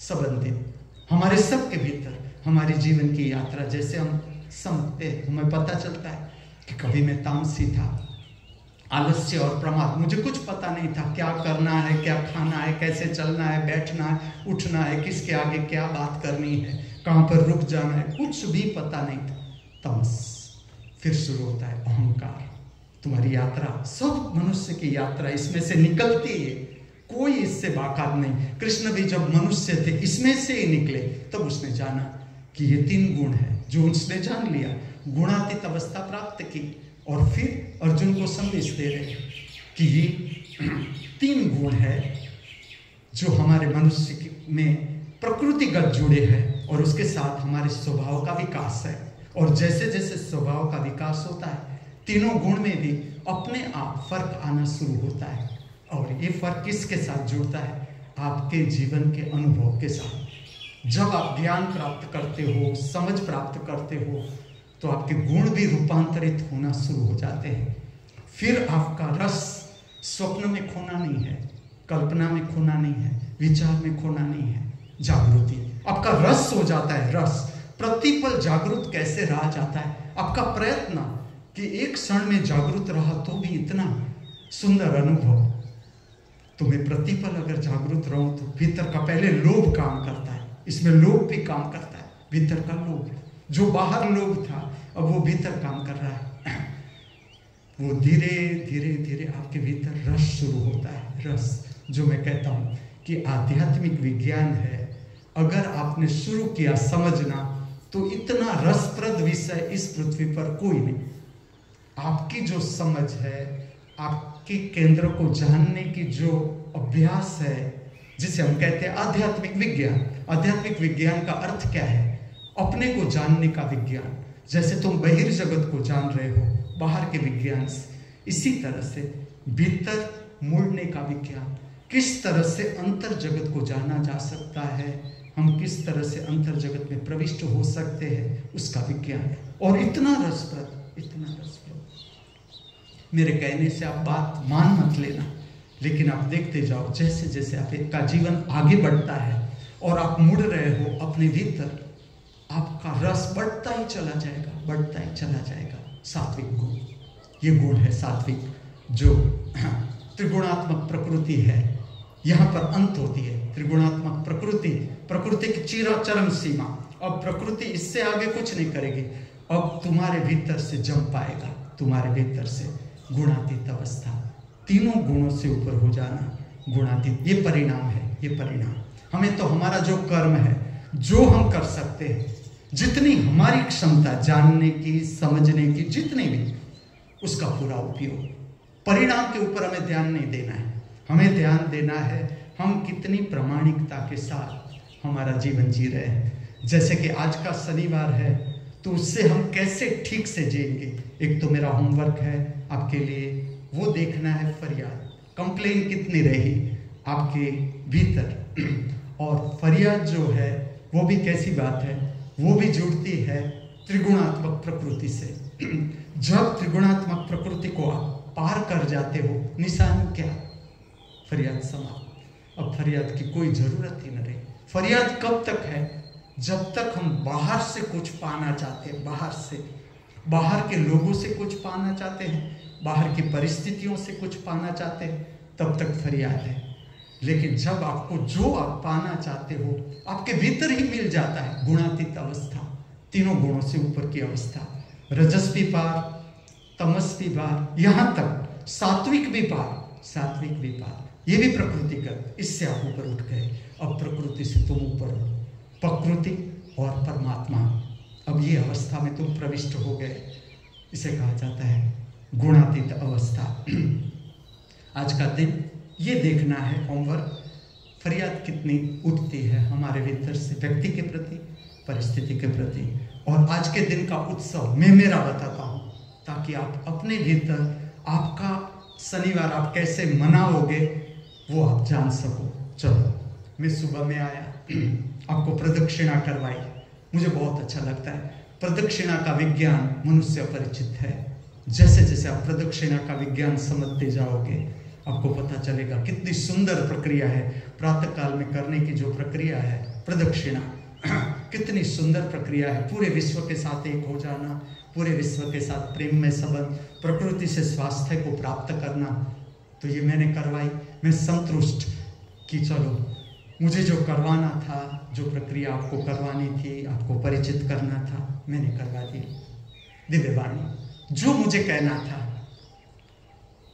[SPEAKER 1] संबंधित हमारे सबके भीतर, हमारे जीवन की यात्रा जैसे हम समझते, हमें पता चलता है कि कभी मैं तामसी था, आलस्य और प्रमाद, मुझे कुछ पता नहीं था क्या करना है, क्या खाना है, कैसे चलना है, बैठना है, उठना है, किसके आगे क्या बात करनी है, कहाँ पर रुक जाना है, कुछ भी पता नहीं था। तमस, फिर शुरू होता है अहंकार। तुम्हारी यात्रा, सब मनुष्य की यात्रा इसमें से निकलती है, कोई इससे बाकात नहीं। कृष्ण भी जब मनुष्य थे इसमें से ही निकले, तब उसने जाना कि ये तीन गुण है, जो उसने जान लिया, गुणातीत अवस्था प्राप्त की। और फिर अर्जुन को संदेश दे रहे कि ये तीन गुण है जो हमारे मनुष्य में प्रकृतिगत जुड़े हैं, और उसके साथ हमारे स्वभाव का विकास है। और जैसे जैसे स्वभाव का विकास होता है, तीनों गुण में भी अपने आप फर्क आना शुरू होता है। और ये फर्क किसके साथ जुड़ता है? आपके जीवन के अनुभव के साथ। जब आप ज्ञान प्राप्त करते हो, समझ प्राप्त करते हो, तो आपके गुण भी रूपांतरित होना शुरू हो जाते हैं। फिर आपका रस स्वप्न में खोना नहीं है, कल्पना में खोना नहीं है, विचार में खोना नहीं है, जागृति, आपका रस हो जाता है। रस प्रतिपल जागृत कैसे रहा जाता है, आपका प्रयत्न कि एक क्षण में जागृत रहा तो भी इतना सुंदर अनुभव। तुम्हें प्रतिपल अगर जागृत रहो तो भीतर का पहले लोभ काम करता है, इसमें लोभ भी काम करता है, भीतर का लोभ, जो बाहर लोभ था अब वो भीतर काम कर रहा है। वो धीरे धीरे धीरे आपके भीतर रस शुरू होता है। रस, जो मैं कहता हूँ कि आध्यात्मिक विज्ञान है, अगर आपने शुरू किया समझना तो इतना रसप्रद विषय इस पृथ्वी पर कोई नहीं। आपकी जो समझ है, आपके केंद्र को जानने की जो अभ्यास है, जिसे हम कहते हैं आध्यात्मिक विज्ञान। आध्यात्मिक विज्ञान का अर्थ क्या है? अपने को जानने का विज्ञान। जैसे तुम बहिर्जगत को जान रहे हो बाहर के विज्ञान से, इसी तरह से भीतर मुड़ने का विज्ञान। किस तरह से अंतर जगत को जाना जा सकता है, हम किस तरह से अंतर जगत में प्रविष्ट हो सकते हैं, उसका विज्ञान। और इतना रसप्रद, इतना रसप्रद। मेरे कहने से आप बात मान मत लेना, लेकिन आप देखते जाओ, जैसे जैसे आपका जीवन आगे बढ़ता है और आप मुड़ रहे हो अपने भीतर, आपका रस बढ़ता ही चला जाएगा, बढ़ता ही चला जाएगा। सात्विक गुण, ये गुण है सात्विक, जो त्रिगुणात्मक प्रकृति है। यहाँ पर अंत होती है त्रिगुणात्मक प्रकृति, प्रकृति की चरम सीमा। अब प्रकृति इससे आगे कुछ नहीं करेगी, अब तुम्हारे भीतर से जम पाएगा, तुम्हारे भीतर से गुणातीत अवस्था, तीनों गुणों से ऊपर हो जाना, गुणातीत। ये परिणाम है, ये परिणाम। हमें तो हमारा जो कर्म है, जो हम कर सकते हैं, जितनी हमारी क्षमता जानने की, समझने की, जितनी भी, उसका पूरा उपयोग। परिणाम के ऊपर हमें ध्यान नहीं देना है, हमें ध्यान देना है हम कितनी प्रामाणिकता के साथ हमारा जीवन जी रहे हैं। जैसे कि आज का शनिवार है, तो उससे हम कैसे ठीक से जिएंगे। एक तो मेरा होमवर्क है आपके लिए, वो देखना है फरियाद, कंप्लेन कितनी रही आपके भीतर। और फरियाद जो है वो भी कैसी बात है, वो भी जुड़ती है त्रिगुणात्मक प्रकृति से। जब त्रिगुणात्मक प्रकृति को आप पार कर जाते हो, निशान क्या? फरियाद समाप्त। अब फरियाद की कोई जरूरत ही न रही। फरियाद कब तक है? जब तक हम बाहर से कुछ पाना चाहते हैं, बाहर से, बाहर के लोगों से कुछ पाना चाहते हैं, बाहर की परिस्थितियों से कुछ पाना चाहते हैं, तब तक फरियाद है। लेकिन जब आपको जो आप पाना चाहते हो आपके भीतर ही मिल जाता है, गुणातीत अवस्था, तीनों गुणों से ऊपर की अवस्था, रजस भी पार, तमस भी पार, यहाँ तक सात्विक भी पार, सात्विक भी पार, ये भी प्रकृतिगत, इससे आप ऊपर उठ गए। अब प्रकृति से तुम ऊपर हो, प्रकृति और परमात्मा, अब ये अवस्था में तुम प्रविष्ट हो गए। इसे कहा जाता है गुणातीत अवस्था। आज का दिन ये देखना है, होमवर्क, फरियाद कितनी उठती है हमारे भीतर से व्यक्ति के प्रति, परिस्थिति के प्रति। और आज के दिन का उत्सव मैं मेरा बताता हूँ, ताकि आप अपने भीतर आपका शनिवार आप कैसे मनाओगे वो आप जान सको। चलो, मैं सुबह में आया, आपको प्रदक्षिणा करवाई, मुझे बहुत अच्छा लगता है। प्रदक्षिणा का विज्ञान मनुष्य परिचित है। जैसे जैसे आप प्रदक्षिणा का विज्ञान समझते जाओगे आपको पता चलेगा कितनी सुंदर प्रक्रिया है। प्रातः काल में करने की जो प्रक्रिया है प्रदक्षिणा, कितनी सुंदर प्रक्रिया है। पूरे विश्व के साथ एक हो जाना, पूरे विश्व के साथ प्रेम में संबंध, प्रकृति से स्वास्थ्य को प्राप्त करना। तो ये मैंने करवाई, मैं संतुष्ट कि चलो मुझे जो करवाना था, जो प्रक्रिया आपको करवानी थी, आपको परिचित करना था, मैंने करवा दी। दिव्यवाणी, जो मुझे कहना था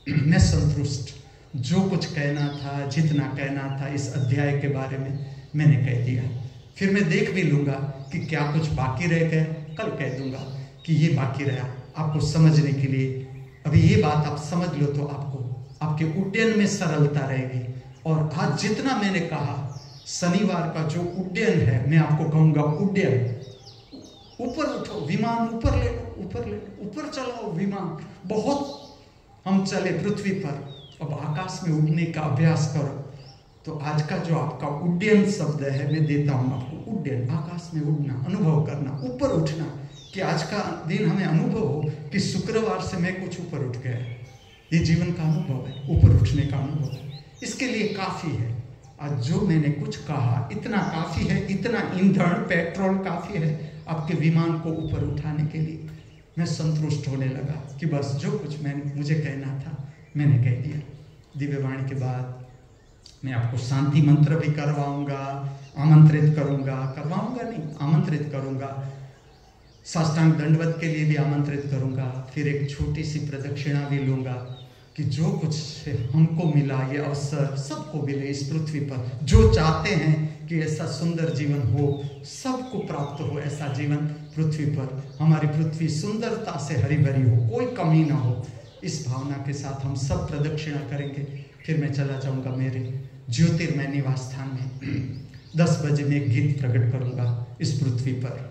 [SPEAKER 1] मैं संतुष्ट, जो कुछ कहना था, जितना कहना था इस अध्याय के बारे में मैंने कह दिया। फिर मैं देख भी लूँगा कि क्या कुछ बाकी रह गए, कल कह दूंगा कि ये बाकी रहा आपको समझने के लिए। अभी ये बात आप समझ लो तो आपको आपके उड्डयन में सरलता रहेगी। और आज जितना मैंने कहा, शनिवार का जो उड्डयन है, मैं आपको कहूँगा उड्डयन, ऊपर उठो, विमान ऊपर ले लो, ऊपर ले लो, ऊपर चलाओ विमान। बहुत हम चले पृथ्वी पर, अब आकाश में उड़ने का अभ्यास करो। तो आज का जो आपका उड्डयन शब्द है मैं देता हूँ आपको, उड्डयन, आकाश में उड़ना, अनुभव करना, ऊपर उठना, कि आज का दिन हमें अनुभव हो कि शुक्रवार से मैं कुछ ऊपर उठ गया। ये जीवन का अनुभव है, ऊपर उठने का अनुभव है। इसके लिए काफ़ी है, आज जो मैंने कुछ कहा इतना काफ़ी है, इतना ईंधन पेट्रोल काफ़ी है आपके विमान को ऊपर उठाने के लिए। मैं संतुष्ट होने लगा कि बस जो कुछ मुझे कहना था मैंने कह दिया। दिव्यवाणी के बाद मैं आपको शांति मंत्र भी करवाऊंगा, आमंत्रित करूंगा, करवाऊंगा नहीं, आमंत्रित करूंगा, साष्टांग दंडवत के लिए भी आमंत्रित करूंगा। फिर एक छोटी सी प्रदक्षिणा भी लूंगा कि जो कुछ हमको मिला ये अवसर सबको मिले इस पृथ्वी पर। जो चाहते हैं कि ऐसा सुंदर जीवन हो, सबको प्राप्त हो ऐसा जीवन पृथ्वी पर। हमारी पृथ्वी सुंदरता से हरी भरी हो, कोई कमी ना हो। इस भावना के साथ हम सब प्रदक्षिणा करेंगे। फिर मैं चला जाऊंगा मेरे ज्योतिर्मय निवास स्थान में। 10 बजे में एक गीत प्रकट करूंगा इस पृथ्वी पर।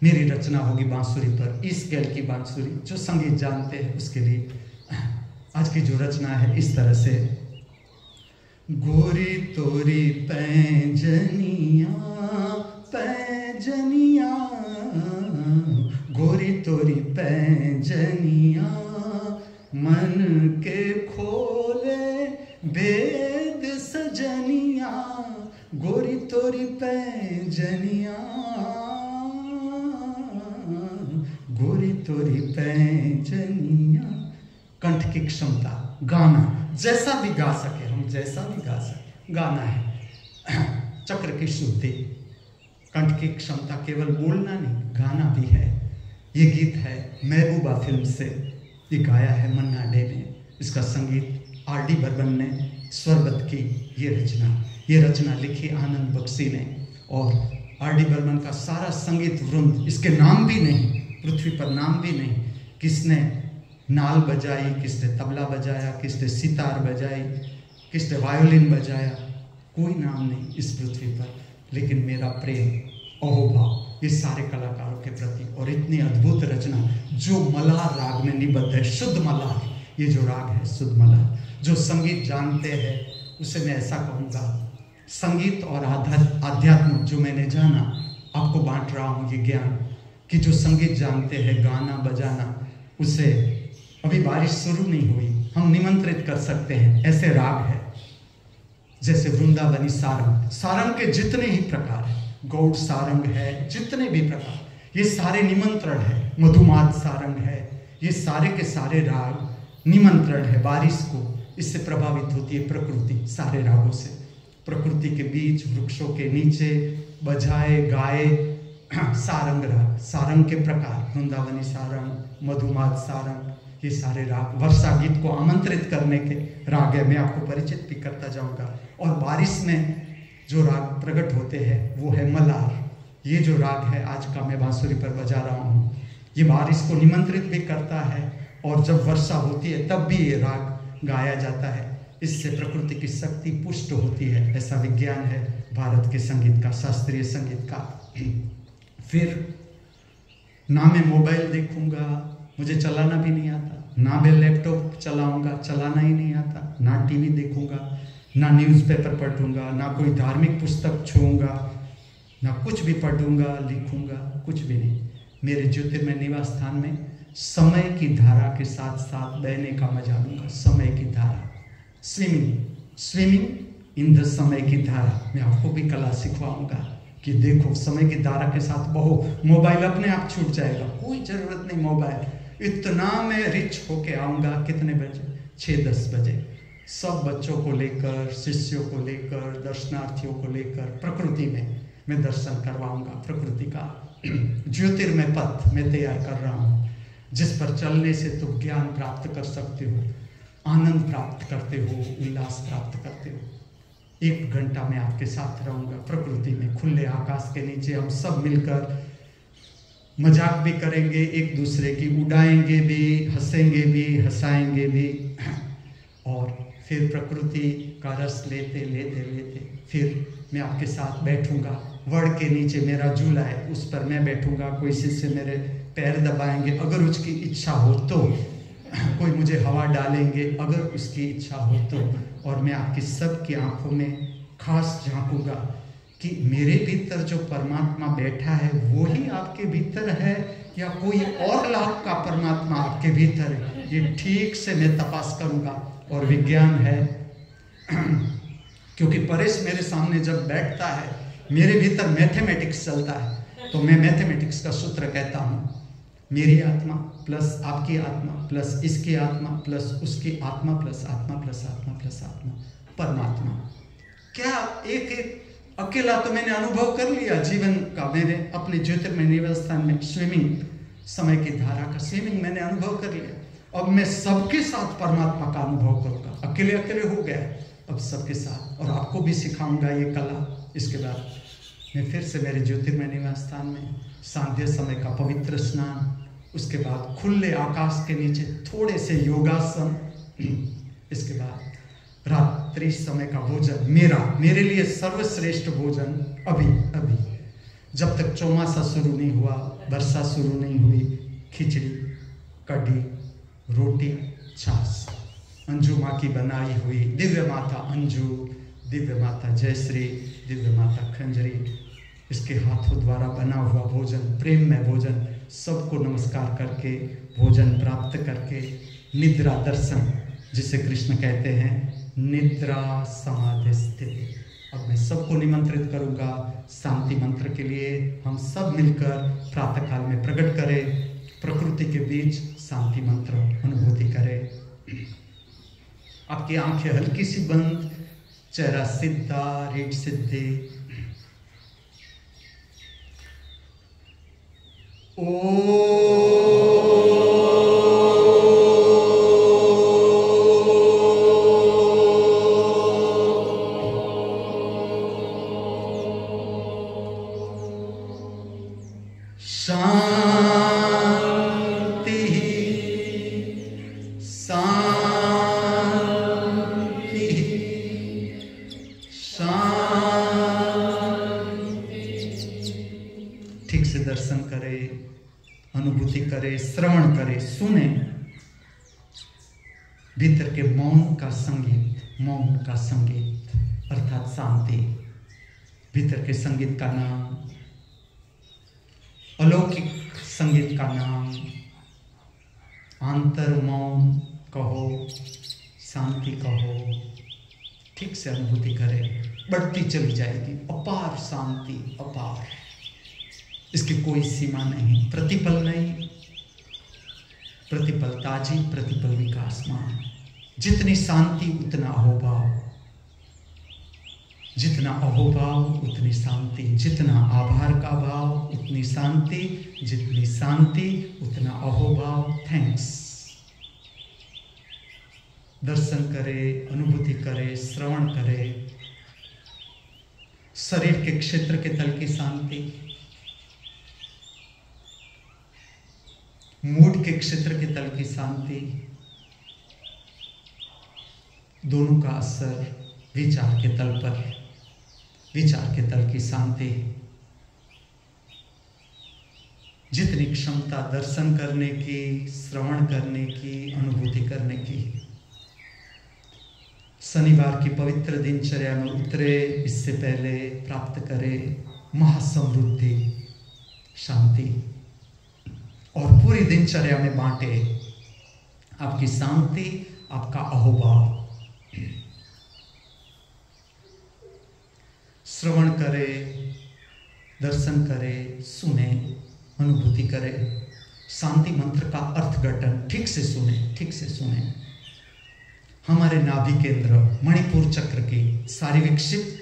[SPEAKER 1] मेरी रचना होगी बांसुरी पर, इस स्केल की बांसुरी, जो संगीत जानते हैं उसके लिए। आज की जो रचना है इस तरह से, गोरी तोरी पैंजनिया पैंजनिया, गोरी तोरी पैंजनिया, मन के खोले वेद सजनिया, गोरी तोरी पैंजनिया, गोरी तोरी पैंजनिया। कंठ की क्षमता, गाना, जैसा भी गा सके हम, जैसा भी गा सके, गाना है। चक्र की शुद्धि, कंठ की क्षमता, केवल बोलना नहीं, गाना भी है। ये गीत है महबूबा फिल्म से, ये गाया है मन्ना डे ने। इसका संगीत आर.डी. बर्मन ने स्वरबद्ध की ये रचना लिखी आनंद बख्शी ने। और आर.डी. बर्मन का सारा संगीत वृंद, इसके नाम भी नहीं, पृथ्वी पर नाम भी नहीं, किसने नाल बजाई, किसने तबला बजाया, किसने सितार बजाई, किसने वायोलिन बजाया, कोई नाम नहीं इस पृथ्वी पर। लेकिन मेरा प्रेम, अहोभाव ये सारे कलाकारों के प्रति। और इतनी अद्भुत रचना जो मल्हार राग में निबद्ध है, शुद्ध मल्हार, ये जो राग है शुद्ध मल्हार। जो संगीत जानते हैं उसे मैं ऐसा कहूँगा, संगीत और आध्यात्म जो मैंने जाना आपको बांट रहा हूँ ये ज्ञान, कि जो संगीत जानते हैं, गाना बजाना, उसे अभी बारिश शुरू नहीं हुई, हम निमंत्रित कर सकते हैं। ऐसे राग है जैसे वृंदावनी सारंग, सारंग के जितने ही प्रकार हैं, गौड़ सारंग है, जितने भी प्रकार, ये सारे निमंत्रण है। मधुमाद सारंग है, ये सारे के सारे राग निमंत्रण है बारिश को। इससे प्रभावित होती है प्रकृति सारे रागों से। प्रकृति के बीच वृक्षों के नीचे बजाए गाए सारंग राग, सारंग के प्रकार, वृंदावनी सारंग, मधुमाद सारंग, ये सारे राग वर्षा गीत को आमंत्रित करने के राग है। मैं आपको परिचित भी करता जाऊंगा। और बारिश में जो राग प्रकट होते हैं वो है मलार। ये जो राग है आज का मैं बांसुरी पर बजा रहा हूँ, ये बारिश को निमंत्रित भी करता है और जब वर्षा होती है तब भी ये राग गाया जाता है। इससे प्रकृति की शक्ति पुष्ट होती है, ऐसा विज्ञान है भारत के संगीत का, शास्त्रीय संगीत का। फिर ना मैं मोबाइल देखूंगा, मुझे चलाना भी नहीं आता, ना मैं लैपटॉप चलाऊंगा, चलाना ही नहीं आता, ना टीवी देखूंगा, ना न्यूज़पेपर पढ़ूंगा, ना कोई धार्मिक पुस्तक छूऊंगा, ना कुछ भी पढ़ूंगा लिखूंगा, कुछ भी नहीं। मेरे ज्योतिर्मय निवास स्थान में समय की धारा के साथ साथ बहने का मजा लूंगा। समय की धारा, स्विमिंग इन द समय की धारा। मैं आपको भी कला सिखवाऊंगा कि देखो समय की धारा के साथ बहो, मोबाइल अपने आप छूट जाएगा, कोई जरूरत नहीं मोबाइल। इतना मैं रिच होके आऊंगा। कितने बजे? 6-10 बजे। सब बच्चों को लेकर, शिष्यों को लेकर, दर्शनार्थियों को लेकर प्रकृति में मैं दर्शन करवाऊंगा। प्रकृति का ज्योतिर्मय पथ मैं तैयार कर रहा हूँ, जिस पर चलने से तुम ज्ञान प्राप्त कर सकते हो, आनंद प्राप्त करते हो, उल्लास प्राप्त करते हो। 1 घंटा मैं आपके साथ रहूंगा प्रकृति में, खुले आकाश के नीचे। हम सब मिलकर मजाक भी करेंगे, एक दूसरे की उड़ाएंगे भी, हंसेंगे भी, हंसाएंगे भी। और फिर प्रकृति का रस लेते लेते लेते फिर मैं आपके साथ बैठूंगा। वड़ के नीचे मेरा झूला है, उस पर मैं बैठूंगा। कोई शिष्य मेरे पैर दबाएंगे अगर उसकी इच्छा हो तो, कोई मुझे हवा डालेंगे अगर उसकी इच्छा हो तो। और मैं आपकी सबकी आंखों में खास झांकूंगा कि मेरे भीतर जो परमात्मा बैठा है वो ही आपके भीतर है या कोई और लाभ का परमात्मा आपके भीतर है। ये ठीक से मैं तपास करूंगा। और विज्ञान है क्योंकि परेश मेरे सामने जब बैठता है, मेरे भीतर मैथमेटिक्स चलता है, तो मैं मैथमेटिक्स का सूत्र कहता हूँ, मेरी आत्मा प्लस आपकी आत्मा प्लस इसकी आत्मा प्लस उसकी आत्मा प्लस आत्मा प्लस आत्मा प्लस आत्मा परमात्मा। क्या एक अकेला तो मैंने अनुभव कर लिया जीवन का, मेरे अपने ज्योतिर्मय निवास स्थान में स्विमिंग, समय की धारा का स्विमिंग मैंने अनुभव कर लिया। अब मैं सबके साथ परमात्मा का अनुभव करूंगा। अकेले अकेले हो गया, अब सबके साथ, और आपको भी सिखाऊंगा ये कला। इसके बाद मैं फिर से मेरे ज्योतिर्मय निवास स्थान में सांध्य समय का पवित्र स्नान, उसके बाद खुले आकाश के नीचे थोड़े से योगासन, इसके बाद रात्रि समय का भोजन, मेरे लिए सर्वश्रेष्ठ भोजन अभी जब तक चौमासा शुरू नहीं हुआ, वर्षा शुरू नहीं हुई, खिचड़ी, कढ़ी, रोटी, छाछ, अंजू माँ की बनाई हुई, दिव्य माता अंजू, दिव्य माता जयश्री, दिव्य माता खंजरी, इसके हाथों द्वारा बना हुआ भोजन, प्रेम में भोजन, सबको नमस्कार करके भोजन प्राप्त करके निद्रा दर्शन, जिसे कृष्ण कहते हैं निद्रा समाधि स्थिति। अब मैं सबको निमंत्रित करूंगा शांति मंत्र के लिए। हम सब मिलकर प्रातःकाल में प्रकट करें, प्रकृति के बीच शांति मंत्र अनुभूति करें। आपकी आंखें हल्की सी बंद, चेहरा सीधा, रीढ़ सीधी। श्रवण करे, सुने भीतर के मौन का संगीत अर्थात शांति। भीतर के संगीत का नाम, अलौकिक संगीत का नाम आंतर मौन कहो, शांति कहो। ठीक से अनुभूति करे, बढ़ती चली जाएगी अपार शांति, अपार। इसकी कोई सीमा नहीं, प्रतिपल नहीं, प्रतिपल ताजी, प्रतिपल विकासमान। जितनी शांति उतना अहोभाव, जितना अहोभाव उतनी शांति, जितना आभार का भाव उतनी शांति, जितनी शांति उतना अहोभाव। थैंक्स। दर्शन करे, अनुभूति करे, श्रवण करे, शरीर के क्षेत्र के तल की शांति, मूड के क्षेत्र के तल की शांति, दोनों का असर विचार के तल पर, विचार के तल की शांति। जितनी क्षमता दर्शन करने की, श्रवण करने की, अनुभूति करने की, शनिवार की पवित्र दिनचर्या में उतरे, इससे पहले प्राप्त करे महासमृद्धि शांति, और पूरी दिनचर्या में बांटे आपकी शांति, आपका अहोभाव। श्रवण करे, दर्शन करे, सुने, अनुभूति करे, शांति मंत्र का अर्थघटन ठीक से सुने, ठीक से सुने। हमारे नाभि केंद्र मणिपुर चक्र की सारी विक्षिप्त,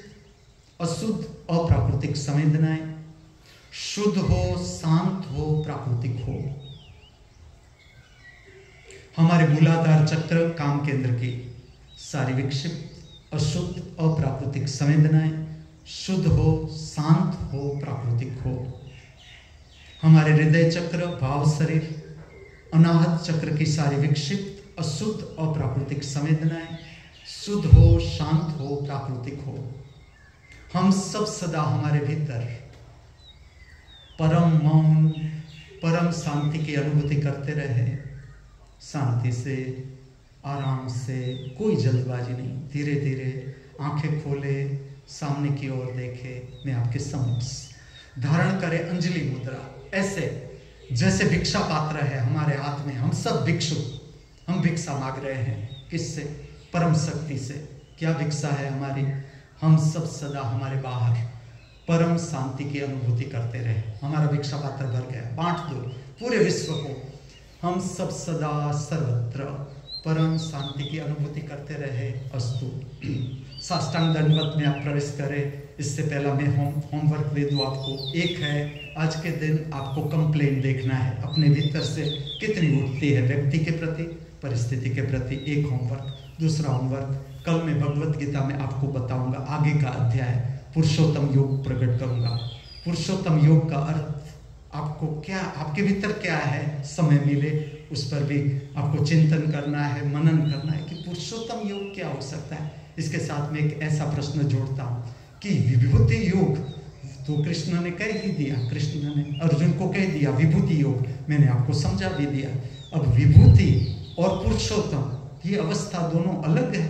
[SPEAKER 1] अशुद्ध, अप्राकृतिक संवेदनाएं शुद्ध हो, शांत हो, प्राकृतिक हो। हमारे मूलाधार चक्र काम केंद्र की सारी विक्षिप्त, अशुद्ध, अप्राकृतिक संवेदनाएं शुद्ध हो, शांत हो, प्राकृतिक हो। हमारे हृदय चक्र, भाव शरीर, अनाहत चक्र की सारी विक्षिप्त, अशुद्ध, अप्राकृतिक संवेदनाएं शुद्ध हो, शांत हो, प्राकृतिक हो। हम सब सदा हमारे भीतर परम मौन, परम शांति की अनुभूति करते रहे, शांति से, आराम से, कोई जल्दबाजी नहीं। धीरे धीरे आंखें खोले, सामने की ओर देखे, मैं आपके समक्ष धारण करे अंजलि मुद्रा, ऐसे जैसे भिक्षा पात्र है हमारे हाथ में। हम सब भिक्षु, हम भिक्षा मांग रहे हैं। किससे? परम शक्ति से। क्या भिक्षा है हमारी? हम सब सदा हमारे बाहर परम शांति की अनुभूति करते रहे। हमारा भिक्षा पात्र भर गया, बांट दो पूरे विश्व को। हम सब सदा सर्वत्र परम शांति की अनुभूति करते रहे। अस्तु। साष्टांग दंडवत में आप प्रवेश करें। इससे पहला मैं होमवर्क दे दूं आपको। एक है, आज के दिन आपको कंप्लेन देखना है, अपने भीतर से कितनी उठती है व्यक्ति के प्रति, परिस्थिति के प्रति। एक होमवर्क। दूसरा होमवर्क, कल मैं भगवत गीता में आपको बताऊंगा आगे का अध्याय, पुरुषोत्तम योग प्रकट करूंगा। पुरुषोत्तम योग का अर्थ आपको क्या, आपके भीतर क्या है, समय मिले उस पर भी आपको चिंतन करना है, मनन करना है कि पुरुषोत्तम योग क्या हो सकता है। इसके साथ में एक ऐसा प्रश्न जोड़ता हूँ कि विभूति योग तो कृष्ण ने कह ही दिया, कृष्ण ने अर्जुन को कह दिया विभूति योग, मैंने आपको समझा भी दिया। अब विभूति और पुरुषोत्तम ये अवस्था दोनों अलग है,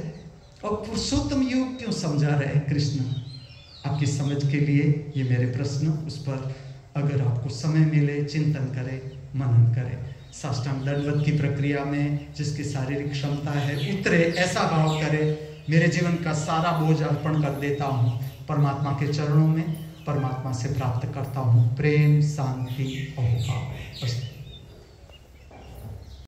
[SPEAKER 1] और पुरुषोत्तम योग क्यों समझा रहे हैं कृष्ण? आपकी समझ के लिए ये मेरे प्रश्न, उस पर अगर आपको समय मिले चिंतन करें, मनन करें। साष्टांग दंडवत की प्रक्रिया में जिसकी शारीरिक क्षमता है उतरे, ऐसा भाव करे मेरे जीवन का सारा बोझ अर्पण कर देता हूँ परमात्मा के चरणों में, परमात्मा से प्राप्त करता हूँ प्रेम, शांति और भाव।